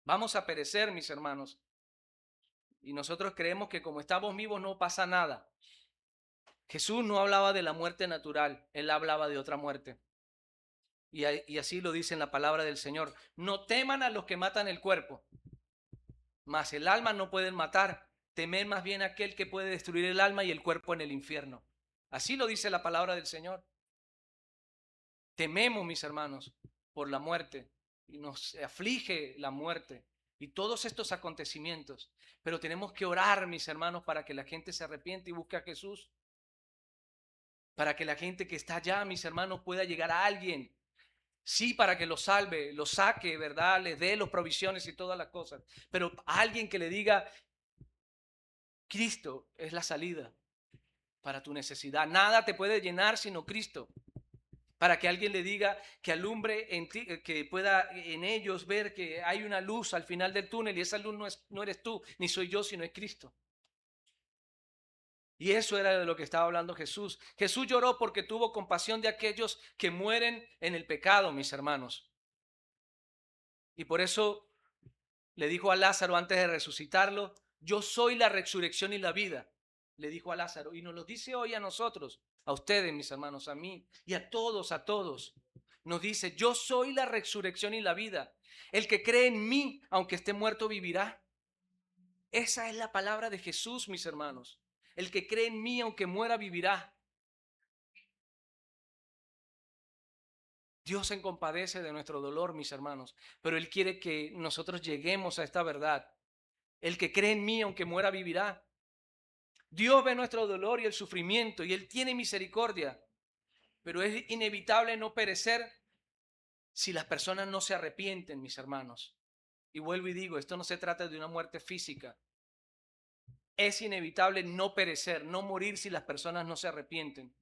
Vamos a perecer, mis hermanos. Y nosotros creemos que como estamos vivos no pasa nada. Jesús no hablaba de la muerte natural, Él hablaba de otra muerte. Y así lo dice en la palabra del Señor. No teman a los que matan el cuerpo, mas el alma no pueden matar. Temed más bien a aquel que puede destruir el alma y el cuerpo en el infierno. Así lo dice la palabra del Señor. Tememos, mis hermanos, por la muerte. Y nos aflige la muerte. Y todos estos acontecimientos. Pero tenemos que orar, mis hermanos, para que la gente se arrepiente y busque a Jesús. Para que la gente que está allá, mis hermanos, pueda llegar a alguien. Sí, para que lo salve, lo saque, ¿verdad? Les dé las provisiones y todas las cosas. Pero a alguien que le diga, Cristo es la salida para tu necesidad. Nada te puede llenar sino Cristo. Para que alguien le diga que alumbre en ti, que pueda en ellos ver que hay una luz al final del túnel y esa luz no eres tú, ni soy yo, sino es Cristo. Y eso era de lo que estaba hablando Jesús. Jesús lloró porque tuvo compasión de aquellos que mueren en el pecado, mis hermanos. Y por eso le dijo a Lázaro antes de resucitarlo, yo soy la resurrección y la vida. Le dijo a Lázaro y nos lo dice hoy a nosotros, a ustedes, mis hermanos, a mí y a todos, a todos. Nos dice, yo soy la resurrección y la vida. El que cree en mí, aunque esté muerto, vivirá. Esa es la palabra de Jesús, mis hermanos. El que cree en mí, aunque muera, vivirá. Dios se compadece de nuestro dolor, mis hermanos, pero Él quiere que nosotros lleguemos a esta verdad. El que cree en mí, aunque muera, vivirá. Dios ve nuestro dolor y el sufrimiento y Él tiene misericordia, pero es inevitable no perecer si las personas no se arrepienten, mis hermanos. Y vuelvo y digo, esto no se trata de una muerte física. Es inevitable no perecer, no morir si las personas no se arrepienten.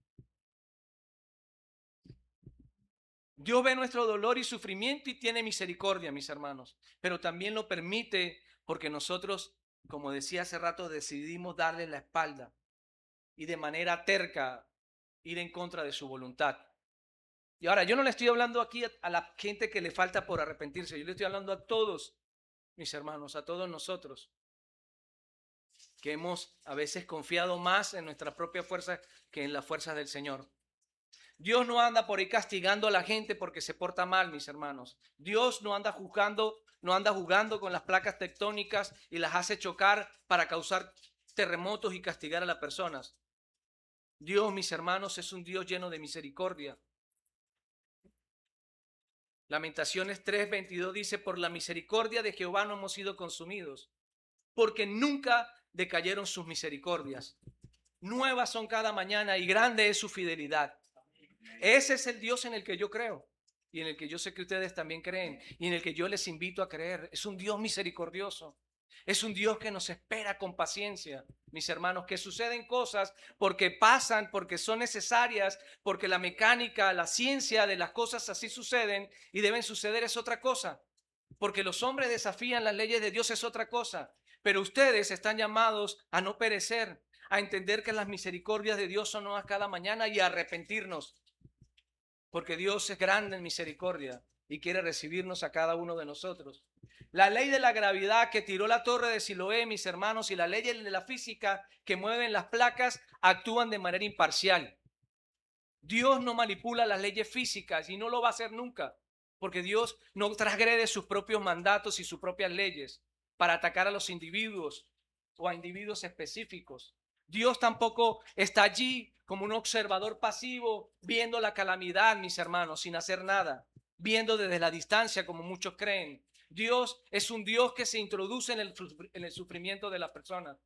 Dios ve nuestro dolor y sufrimiento y tiene misericordia, mis hermanos, pero también lo permite porque nosotros, como decía hace rato, decidimos darle la espalda y de manera terca ir en contra de su voluntad. Y ahora, yo no le estoy hablando aquí a la gente que le falta por arrepentirse, yo le estoy hablando a todos, mis hermanos, a todos nosotros, que hemos a veces confiado más en nuestra propia fuerza que en las fuerzas del Señor. Dios no anda por ahí castigando a la gente porque se porta mal, mis hermanos. Dios no anda jugando con las placas tectónicas y las hace chocar para causar terremotos y castigar a las personas. Dios, mis hermanos, es un Dios lleno de misericordia. Lamentaciones 3:22 dice, por la misericordia de Jehová no hemos sido consumidos, porque nunca decayeron sus misericordias. Nuevas son cada mañana y grande es su fidelidad. Ese es el Dios en el que yo creo y en el que yo sé que ustedes también creen y en el que yo les invito a creer. Es un Dios misericordioso. Es un Dios que nos espera con paciencia, mis hermanos, que suceden cosas porque pasan, porque son necesarias, porque la mecánica, la ciencia de las cosas así suceden y deben suceder es otra cosa. Porque los hombres desafían las leyes de Dios es otra cosa. Pero ustedes están llamados a no perecer, a entender que las misericordias de Dios son nuevas cada mañana y a arrepentirnos. Porque Dios es grande en misericordia y quiere recibirnos a cada uno de nosotros. La ley de la gravedad que tiró la torre de Siloé, mis hermanos, y la ley de la física que mueven las placas actúan de manera imparcial. Dios no manipula las leyes físicas y no lo va a hacer nunca, porque Dios no transgrede sus propios mandatos y sus propias leyes para atacar a los individuos o a individuos específicos. Dios tampoco está allí como un observador pasivo viendo la calamidad, mis hermanos, sin hacer nada, viendo desde la distancia como muchos creen. Dios es un Dios que se introduce en el sufrimiento de las personas.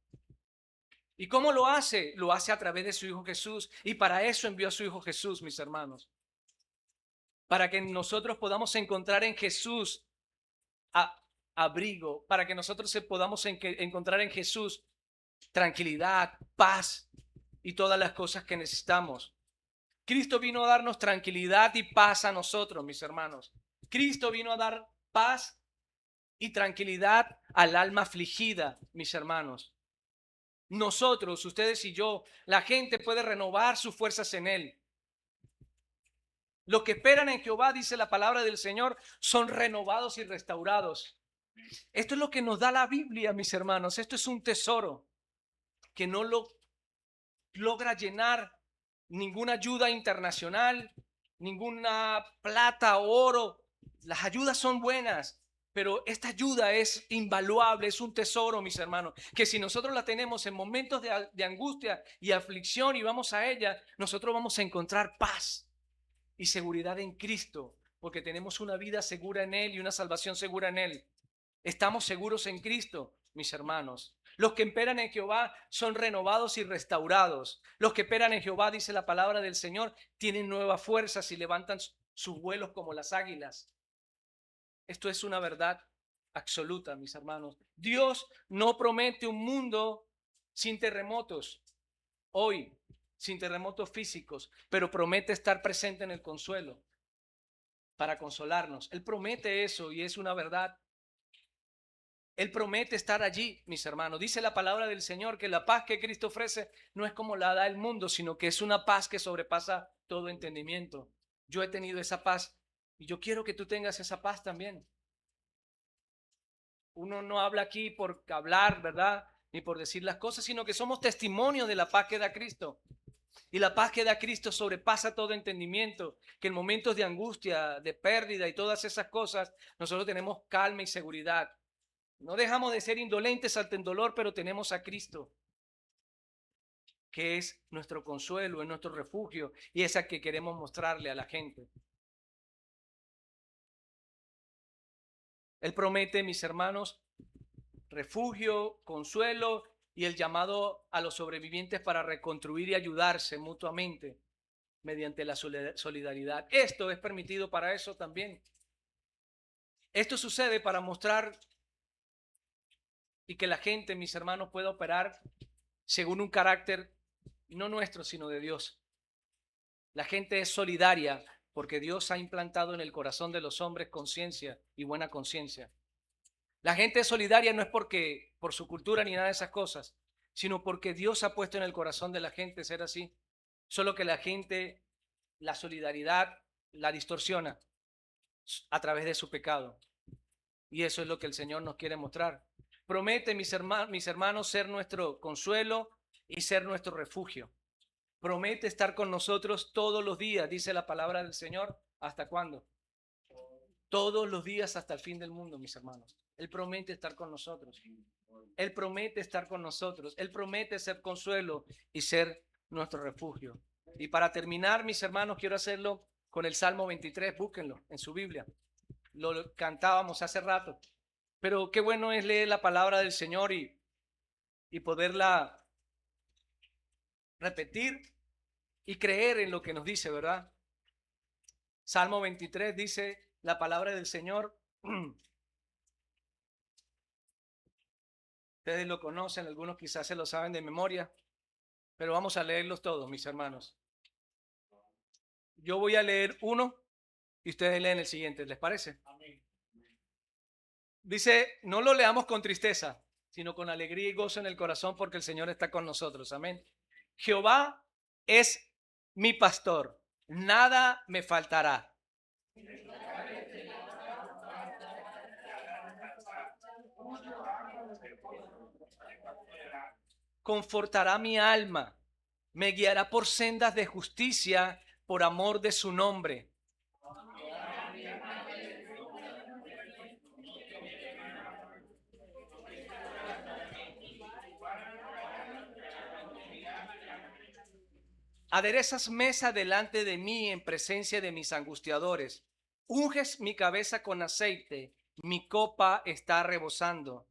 ¿Y cómo lo hace? Lo hace a través de su Hijo Jesús. Y para eso envió a su Hijo Jesús, mis hermanos. Para que nosotros podamos encontrar en Jesús abrigo. Para que nosotros podamos encontrar en Jesús tranquilidad, paz y todas las cosas que necesitamos. Cristo vino a darnos tranquilidad y paz a nosotros, mis hermanos. Cristo vino a dar paz y tranquilidad al alma afligida, mis hermanos. Nosotros, ustedes y yo, la gente puede renovar sus fuerzas en Él. Los que esperan en Jehová, dice la palabra del Señor, son renovados y restaurados. Esto es lo que nos da la Biblia, mis hermanos. Esto es un tesoro que no lo logra llenar ninguna ayuda internacional, ninguna plata o oro. Las ayudas son buenas, pero esta ayuda es invaluable, es un tesoro, mis hermanos, que si nosotros la tenemos en momentos de angustia y aflicción y vamos a ella, nosotros vamos a encontrar paz y seguridad en Cristo, porque tenemos una vida segura en Él y una salvación segura en Él. Estamos seguros en Cristo, mis hermanos. Los que esperan en Jehová son renovados y restaurados. Los que esperan en Jehová, dice la palabra del Señor, tienen nuevas fuerzas y levantan sus vuelos como las águilas. Esto es una verdad absoluta, mis hermanos. Dios no promete un mundo sin terremotos hoy, sin terremotos físicos, pero promete estar presente en el consuelo para consolarnos. Él promete eso y es una verdad. Él promete estar allí, mis hermanos. Dice la palabra del Señor que la paz que Cristo ofrece no es como la da el mundo, sino que es una paz que sobrepasa todo entendimiento. Yo he tenido esa paz y yo quiero que tú tengas esa paz también. Uno no habla aquí por hablar, ¿verdad? Ni por decir las cosas, sino que somos testimonios de la paz que da Cristo. Y la paz que da Cristo sobrepasa todo entendimiento, que en momentos de angustia, de pérdida y todas esas cosas, nosotros tenemos calma y seguridad. No dejamos de ser indolentes ante el dolor, pero tenemos a Cristo, que es nuestro consuelo, es nuestro refugio y es a que queremos mostrarle a la gente. Él promete, mis hermanos, refugio, consuelo y el llamado a los sobrevivientes para reconstruir y ayudarse mutuamente mediante la solidaridad. Esto es permitido para eso también. Esto sucede para mostrar y que la gente, mis hermanos, pueda operar según un carácter no nuestro, sino de Dios. La gente es solidaria porque Dios ha implantado en el corazón de los hombres conciencia y buena conciencia. La gente es solidaria no es porque por su cultura ni nada de esas cosas, sino porque Dios ha puesto en el corazón de la gente ser así. Solo que la gente, la solidaridad la distorsiona a través de su pecado. Y eso es lo que el Señor nos quiere mostrar. Promete, mis hermanos, ser nuestro consuelo y ser nuestro refugio. Promete estar con nosotros todos los días, dice la palabra del Señor. ¿Hasta cuándo? Todos los días hasta el fin del mundo, mis hermanos. Él promete estar con nosotros. Él promete estar con nosotros. Él promete ser consuelo y ser nuestro refugio. Y para terminar, mis hermanos, quiero hacerlo con el Salmo 23. Búsquenlo en su Biblia. Lo cantábamos hace rato. Pero qué bueno es leer la palabra del Señor y poderla repetir y creer en lo que nos dice, ¿verdad? Salmo 23 dice la palabra del Señor. Ustedes lo conocen, algunos quizás se lo saben de memoria, pero vamos a leerlos todos, mis hermanos. Yo voy a leer uno y ustedes leen el siguiente, ¿les parece? Dice, no lo leamos con tristeza, sino con alegría y gozo en el corazón porque el Señor está con nosotros. Amén. Jehová es mi pastor, nada me faltará. Confortará mi alma, me guiará por sendas de justicia por amor de su nombre. Aderezas mesa delante de mí en presencia de mis angustiadores. Unges mi cabeza con aceite, mi copa está rebosando.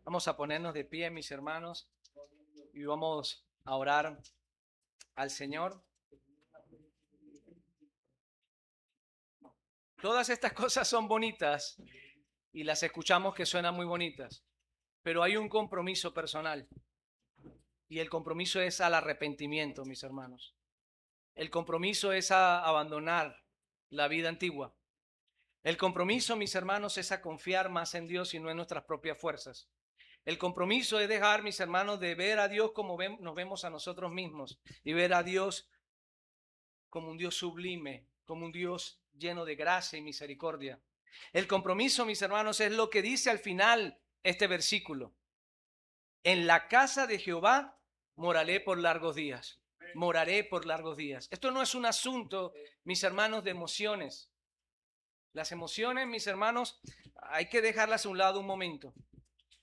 Vamos a ponernos de pie, mis hermanos, y vamos a orar al Señor. Todas estas cosas son bonitas y las escuchamos que suenan muy bonitas, pero hay un compromiso personal y el compromiso es al arrepentimiento, mis hermanos. El compromiso es a abandonar la vida antigua. El compromiso, mis hermanos, es a confiar más en Dios y no en nuestras propias fuerzas. El compromiso es dejar, mis hermanos, de ver a Dios como nos vemos a nosotros mismos y ver a Dios como un Dios sublime, como un Dios lleno de gracia y misericordia. El compromiso, mis hermanos, es lo que dice al final este versículo. En la casa de Jehová moraré por largos días. Moraré por largos días. Esto no es un asunto, mis hermanos, de emociones. Las emociones, mis hermanos, hay que dejarlas a un lado un momento.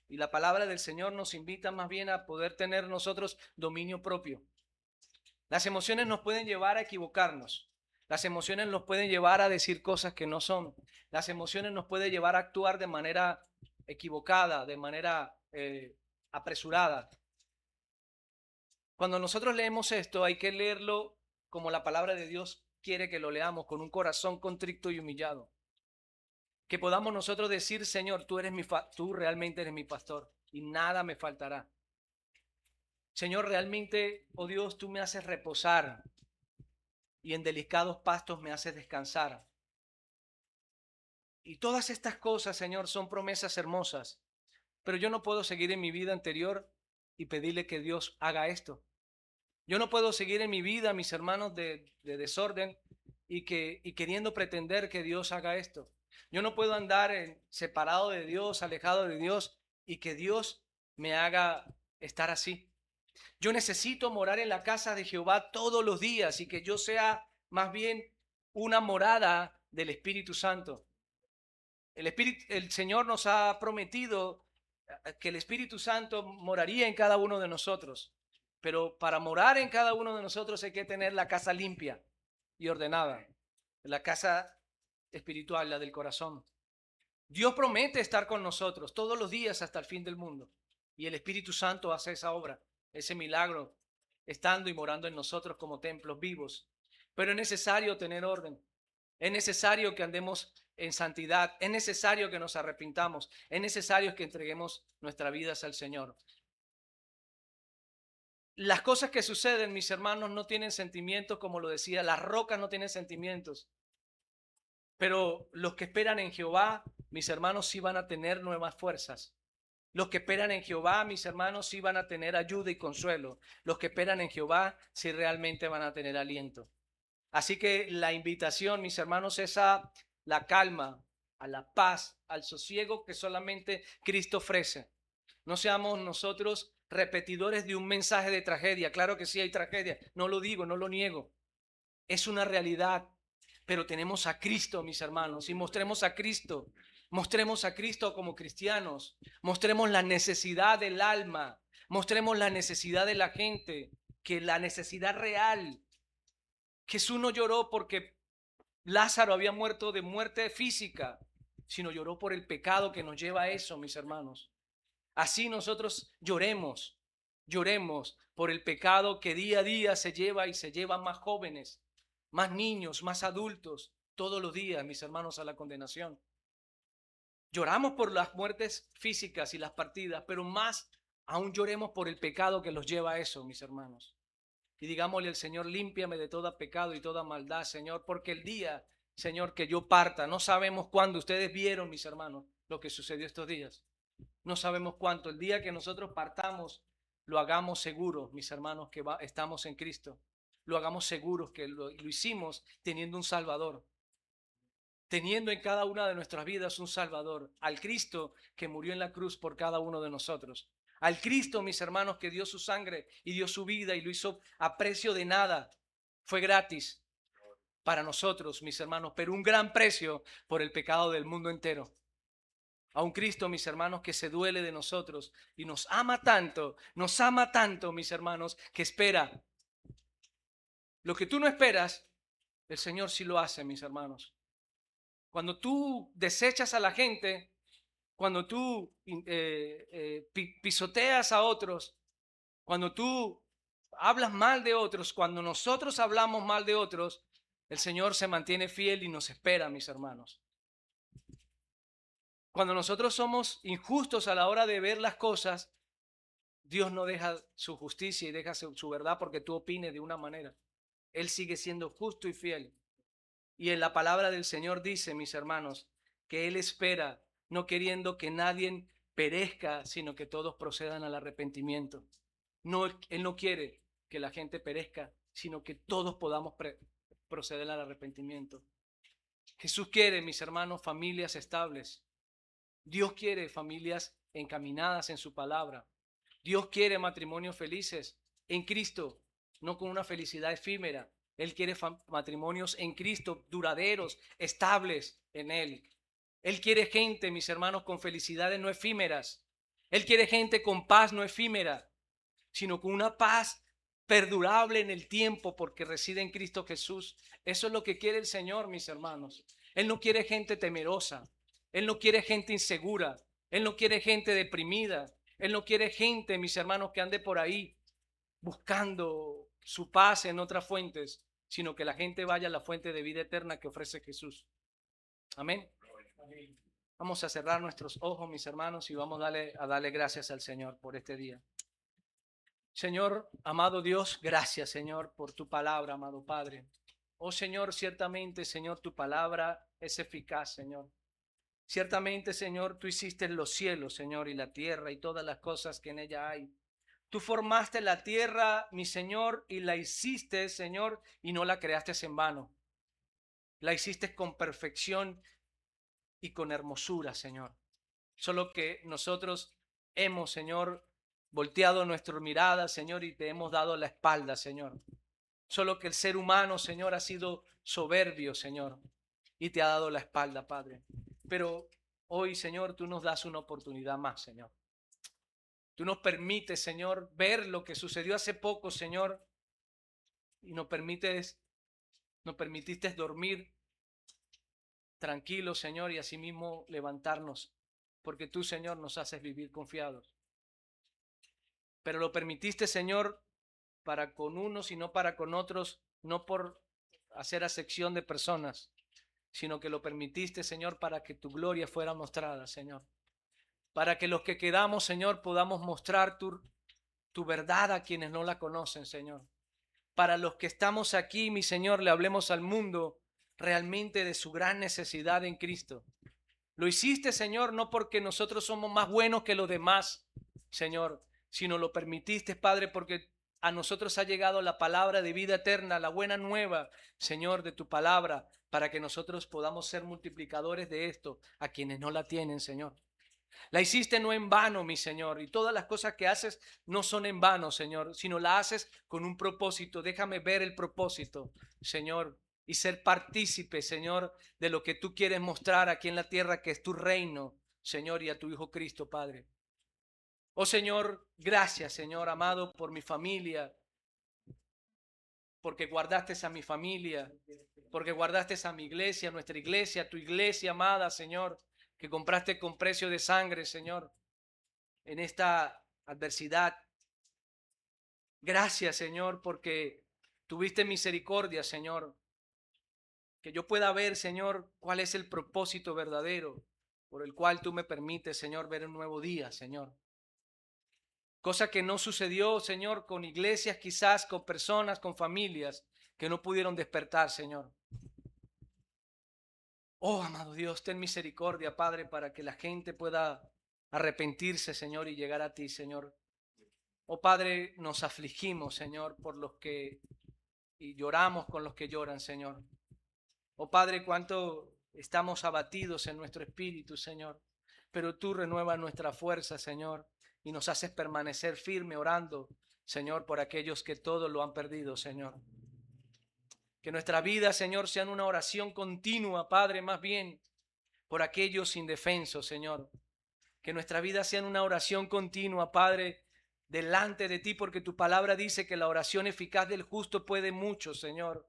Y la palabra del Señor nos invita más bien a poder tener nosotros dominio propio. Las emociones nos pueden llevar a equivocarnos. Las emociones nos pueden llevar a decir cosas que no son. Las emociones nos pueden llevar a actuar de manera equivocada, de manera apresurada. Cuando nosotros leemos esto, hay que leerlo como la palabra de Dios quiere que lo leamos, con un corazón contrito y humillado. Que podamos nosotros decir, Señor, tú realmente eres mi pastor y nada me faltará. Señor, realmente, oh Dios, tú me haces reposar y en delicados pastos me haces descansar. Y todas estas cosas, Señor, son promesas hermosas, pero yo no puedo seguir en mi vida anterior y pedirle que Dios haga esto. Yo no puedo seguir en mi vida, mis hermanos, de desorden y queriendo pretender que Dios haga esto. Yo no puedo andar separado de Dios, alejado de Dios y que Dios me haga estar así. Yo necesito morar en la casa de Jehová todos los días y que yo sea más bien una morada del Espíritu Santo. El Señor nos ha prometido que el Espíritu Santo moraría en cada uno de nosotros. Pero para morar en cada uno de nosotros hay que tener la casa limpia y ordenada. La casa espiritual, la del corazón. Dios promete estar con nosotros todos los días hasta el fin del mundo. Y el Espíritu Santo hace esa obra, ese milagro, estando y morando en nosotros como templos vivos. Pero es necesario tener orden. Es necesario que andemos en santidad. Es necesario que nos arrepintamos. Es necesario que entreguemos nuestras vidas al Señor. Las cosas que suceden, mis hermanos, no tienen sentimientos, como lo decía, las rocas no tienen sentimientos. Pero los que esperan en Jehová, mis hermanos, sí van a tener nuevas fuerzas. Los que esperan en Jehová, mis hermanos, sí van a tener ayuda y consuelo. Los que esperan en Jehová, sí realmente van a tener aliento. Así que la invitación, mis hermanos, es a la calma, a la paz, al sosiego que solamente Cristo ofrece. No seamos nosotros repetidores de un mensaje de tragedia. Claro que sí hay tragedia, no lo digo, no lo niego. Es una realidad, pero tenemos a Cristo, mis hermanos, y mostremos a Cristo. Mostremos a Cristo como cristianos. Mostremos la necesidad del alma. Mostremos la necesidad de la gente, que la necesidad real. Jesús no lloró porque Lázaro había muerto de muerte física, sino lloró por el pecado que nos lleva a eso, mis hermanos. Así nosotros lloremos por el pecado que día a día se lleva y se llevan más jóvenes, más niños, más adultos, todos los días, mis hermanos, a la condenación. Lloramos por las muertes físicas y las partidas, pero más aún lloremos por el pecado que los lleva a eso, mis hermanos. y digámosle al Señor, límpiame de todo pecado y toda maldad, Señor, porque el día, Señor, que yo parta, no sabemos cuándo. Ustedes vieron, mis hermanos, lo que sucedió estos días. No sabemos cuánto. El día que nosotros partamos, lo hagamos seguros, mis hermanos, que estamos en Cristo. Lo hagamos seguros que lo hicimos teniendo un Salvador. Teniendo en cada una de nuestras vidas un Salvador. Al Cristo que murió en la cruz por cada uno de nosotros. Al Cristo, mis hermanos, que dio su sangre y dio su vida y lo hizo a precio de nada. Fue gratis para nosotros, mis hermanos, pero un gran precio por el pecado del mundo entero. A un Cristo, mis hermanos, que se duele de nosotros y nos ama tanto, mis hermanos, que espera. Lo que tú no esperas, el Señor sí lo hace, mis hermanos. Cuando tú desechas a la gente, cuando tú pisoteas a otros, cuando tú hablas mal de otros, cuando nosotros hablamos mal de otros, el Señor se mantiene fiel y nos espera, mis hermanos. Cuando nosotros somos injustos a la hora de ver las cosas, Dios no deja su justicia y deja su verdad porque tú opines de una manera. Él sigue siendo justo y fiel. Y en la palabra del Señor dice, mis hermanos, que Él espera, no queriendo que nadie perezca, sino que todos procedan al arrepentimiento. No, Él no quiere que la gente perezca, sino que todos podamos proceder al arrepentimiento. Jesús quiere, mis hermanos, familias estables. Dios quiere familias encaminadas en su palabra. Dios quiere matrimonios felices en Cristo, no con una felicidad efímera. Él quiere matrimonios en Cristo, duraderos, estables en Él. Él quiere gente, mis hermanos, con felicidades no efímeras. Él quiere gente con paz no efímera, sino con una paz perdurable en el tiempo porque reside en Cristo Jesús. Eso es lo que quiere el Señor, mis hermanos. Él no quiere gente temerosa. Él no quiere gente insegura. Él no quiere gente deprimida. Él no quiere gente, mis hermanos, que ande por ahí buscando su paz en otras fuentes, sino que la gente vaya a la fuente de vida eterna que ofrece Jesús. Amén. Vamos a cerrar nuestros ojos, mis hermanos, y vamos a darle gracias al Señor por este día. Señor, amado Dios, gracias, Señor, por tu palabra, amado Padre. Oh Señor, ciertamente, Señor, tu palabra es eficaz, Señor. Ciertamente, Señor, tú hiciste los cielos, Señor, y la tierra y todas las cosas que en ella hay. Tú formaste la tierra, mi Señor, y la hiciste, Señor, y no la creaste en vano. La hiciste con perfección y con hermosura, Señor. Solo que nosotros hemos, Señor, volteado nuestra mirada, Señor, y te hemos dado la espalda, Señor. Solo que el ser humano, Señor, ha sido soberbio, Señor, y te ha dado la espalda, Padre. Pero hoy, Señor, tú nos das una oportunidad más, Señor. Tú nos permites, Señor, ver lo que sucedió hace poco, Señor, y nos permitiste dormir tranquilos, Señor, y asimismo levantarnos, porque tú, Señor, nos haces vivir confiados. Pero lo permitiste, Señor, para con unos y no para con otros, no por hacer acepción de personas, sino que lo permitiste, Señor, para que tu gloria fuera mostrada, Señor. Para que los que quedamos, Señor, podamos mostrar tu verdad a quienes no la conocen, Señor. Para los que estamos aquí, mi Señor, le hablemos al mundo realmente de su gran necesidad en Cristo. Lo hiciste, Señor, no porque nosotros somos más buenos que los demás, Señor, sino lo permitiste, Padre, porque a nosotros ha llegado la palabra de vida eterna, la buena nueva, Señor, de tu palabra, para que nosotros podamos ser multiplicadores de esto a quienes no la tienen, Señor. La hiciste no en vano, mi Señor, y todas las cosas que haces no son en vano, Señor, sino la haces con un propósito. Déjame ver el propósito, Señor, y ser partícipe, Señor, de lo que tú quieres mostrar aquí en la tierra, que es tu reino, Señor, y a tu Hijo Cristo, Padre. Oh Señor, gracias, Señor amado, por mi familia, porque guardaste a mi familia, porque guardaste a mi iglesia, nuestra iglesia, tu iglesia amada, Señor, que compraste con precio de sangre, Señor, en esta adversidad. Gracias, Señor, porque tuviste misericordia, Señor, que yo pueda ver, Señor, cuál es el propósito verdadero por el cual tú me permites, Señor, ver un nuevo día, Señor. Cosa que no sucedió, Señor, con iglesias, quizás con personas, con familias que no pudieron despertar, Señor. Oh, amado Dios, ten misericordia, Padre, para que la gente pueda arrepentirse, Señor, y llegar a ti, Señor. Oh, Padre, nos afligimos, Señor, por los que y lloramos con los que lloran, Señor. Oh, Padre, cuánto estamos abatidos en nuestro espíritu, Señor. Pero tú renuevas nuestra fuerza, Señor, y nos haces permanecer firme orando, Señor, por aquellos que todo lo han perdido, Señor. Que nuestra vida, Señor, sea una oración continua, Padre, más bien por aquellos indefensos, Señor. Que nuestra vida sea una oración continua, Padre, delante de ti, porque tu palabra dice que la oración eficaz del justo puede mucho, Señor.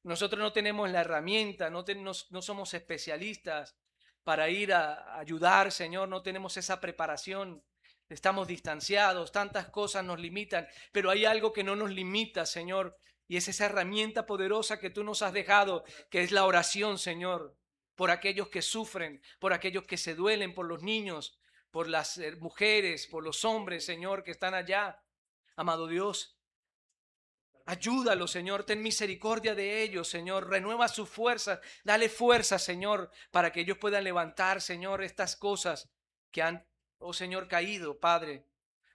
Nosotros no tenemos la herramienta, no somos especialistas para ir a ayudar, Señor, no tenemos esa preparación. Estamos distanciados, tantas cosas nos limitan, pero hay algo que no nos limita, Señor, y es esa herramienta poderosa que tú nos has dejado, que es la oración, Señor, por aquellos que sufren, por aquellos que se duelen, por los niños, por las mujeres, por los hombres, Señor, que están allá. Amado Dios, ayúdalo, Señor, ten misericordia de ellos, Señor, renueva sus fuerzas, dale fuerza, Señor, para que ellos puedan levantar, Señor, estas cosas que han, oh Señor, caído, Padre.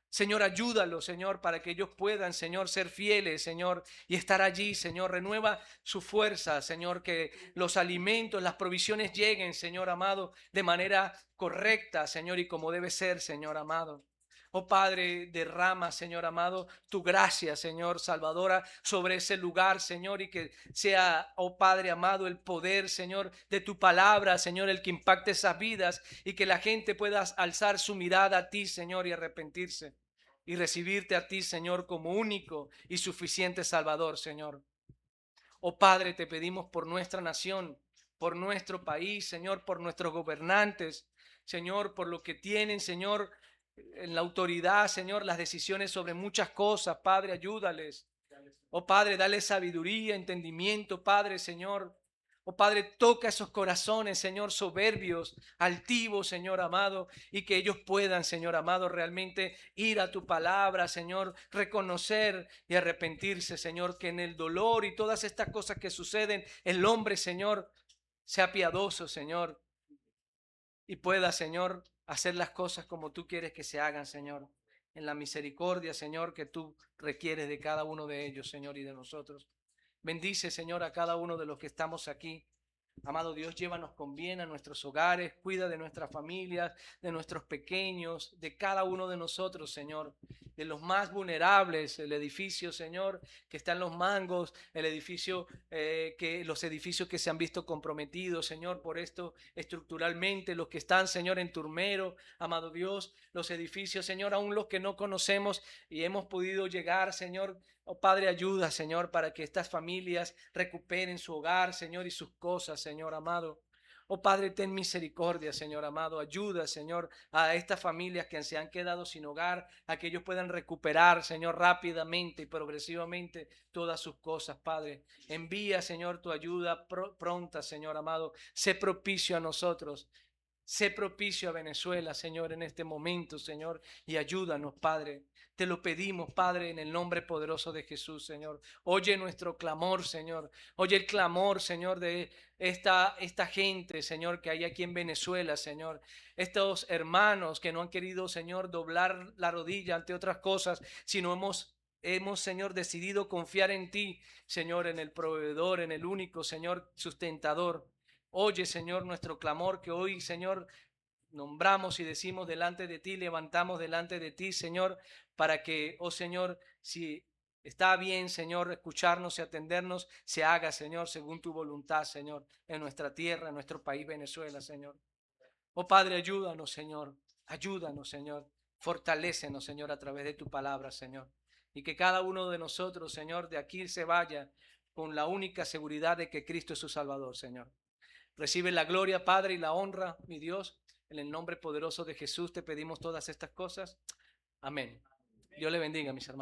Señor, ayúdalo, Señor, para que ellos puedan, Señor, ser fieles, Señor, y estar allí, Señor. Renueva su fuerza, Señor, que los alimentos, las provisiones lleguen, Señor amado, de manera correcta, Señor, y como debe ser, Señor amado. Oh Padre, derrama, Señor amado, tu gracia, Señor Salvadora, sobre ese lugar, Señor, y que sea, oh Padre amado, el poder, Señor, de tu palabra, Señor, el que impacte esas vidas y que la gente pueda alzar su mirada a ti, Señor, y arrepentirse y recibirte a ti, Señor, como único y suficiente Salvador, Señor. Oh Padre, te pedimos por nuestra nación, por nuestro país, Señor, por nuestros gobernantes, Señor, por lo que tienen, Señor, en la autoridad, Señor, las decisiones sobre muchas cosas, Padre, ayúdales. Oh Padre, dale sabiduría, entendimiento, Padre, Señor. Oh Padre, toca esos corazones, Señor, soberbios, altivos, Señor amado, y que ellos puedan, Señor amado, realmente ir a tu palabra, Señor, reconocer y arrepentirse, Señor, que en el dolor y todas estas cosas que suceden, el hombre, Señor, sea piadoso, Señor, y pueda, Señor, hacer las cosas como tú quieres que se hagan, Señor, en la misericordia, Señor, que tú requieres de cada uno de ellos, Señor, y de nosotros. Bendice, Señor, a cada uno de los que estamos aquí. Amado Dios, llévanos con bien a nuestros hogares, cuida de nuestras familias, de nuestros pequeños, de cada uno de nosotros, Señor, de los más vulnerables, el edificio, Señor, que está en Los Mangos, el edificio, los edificios que se han visto comprometidos, Señor, por esto estructuralmente, los que están, Señor, en Turmero, amado Dios, los edificios, Señor, aún los que no conocemos y hemos podido llegar, Señor. Oh Padre, ayuda, Señor, para que estas familias recuperen su hogar, Señor, y sus cosas, Señor amado. Oh Padre, ten misericordia, Señor amado. Ayuda, Señor, a estas familias que se han quedado sin hogar, a que ellos puedan recuperar, Señor, rápidamente y progresivamente todas sus cosas, Padre. Envía, Señor, tu ayuda pronta, Señor amado. Sé propicio a nosotros. Sé propicio a Venezuela, Señor, en este momento, Señor, y ayúdanos, Padre. Te lo pedimos, Padre, en el nombre poderoso de Jesús, Señor. Oye nuestro clamor, Señor. Oye el clamor, Señor, de esta gente, Señor, que hay aquí en Venezuela, Señor. Estos hermanos que no han querido, Señor, doblar la rodilla ante otras cosas, sino hemos, Señor, decidido confiar en ti, Señor, en el proveedor, en el único, Señor, sustentador. Oye, Señor, nuestro clamor que hoy, Señor, nombramos y decimos delante de ti, levantamos delante de ti, Señor, para que, oh Señor, si está bien, Señor, escucharnos y atendernos, se haga, Señor, según tu voluntad, Señor, en nuestra tierra, en nuestro país, Venezuela, Señor. Oh Padre, ayúdanos, Señor, ayúdanos, Señor, fortalécenos, Señor, a través de tu palabra, Señor. Y que cada uno de nosotros, Señor, de aquí se vaya con la única seguridad de que Cristo es su Salvador, Señor. Recibe la gloria, Padre, y la honra, mi Dios. En el nombre poderoso de Jesús te pedimos todas estas cosas. Amén. Dios le bendiga, mis hermanos.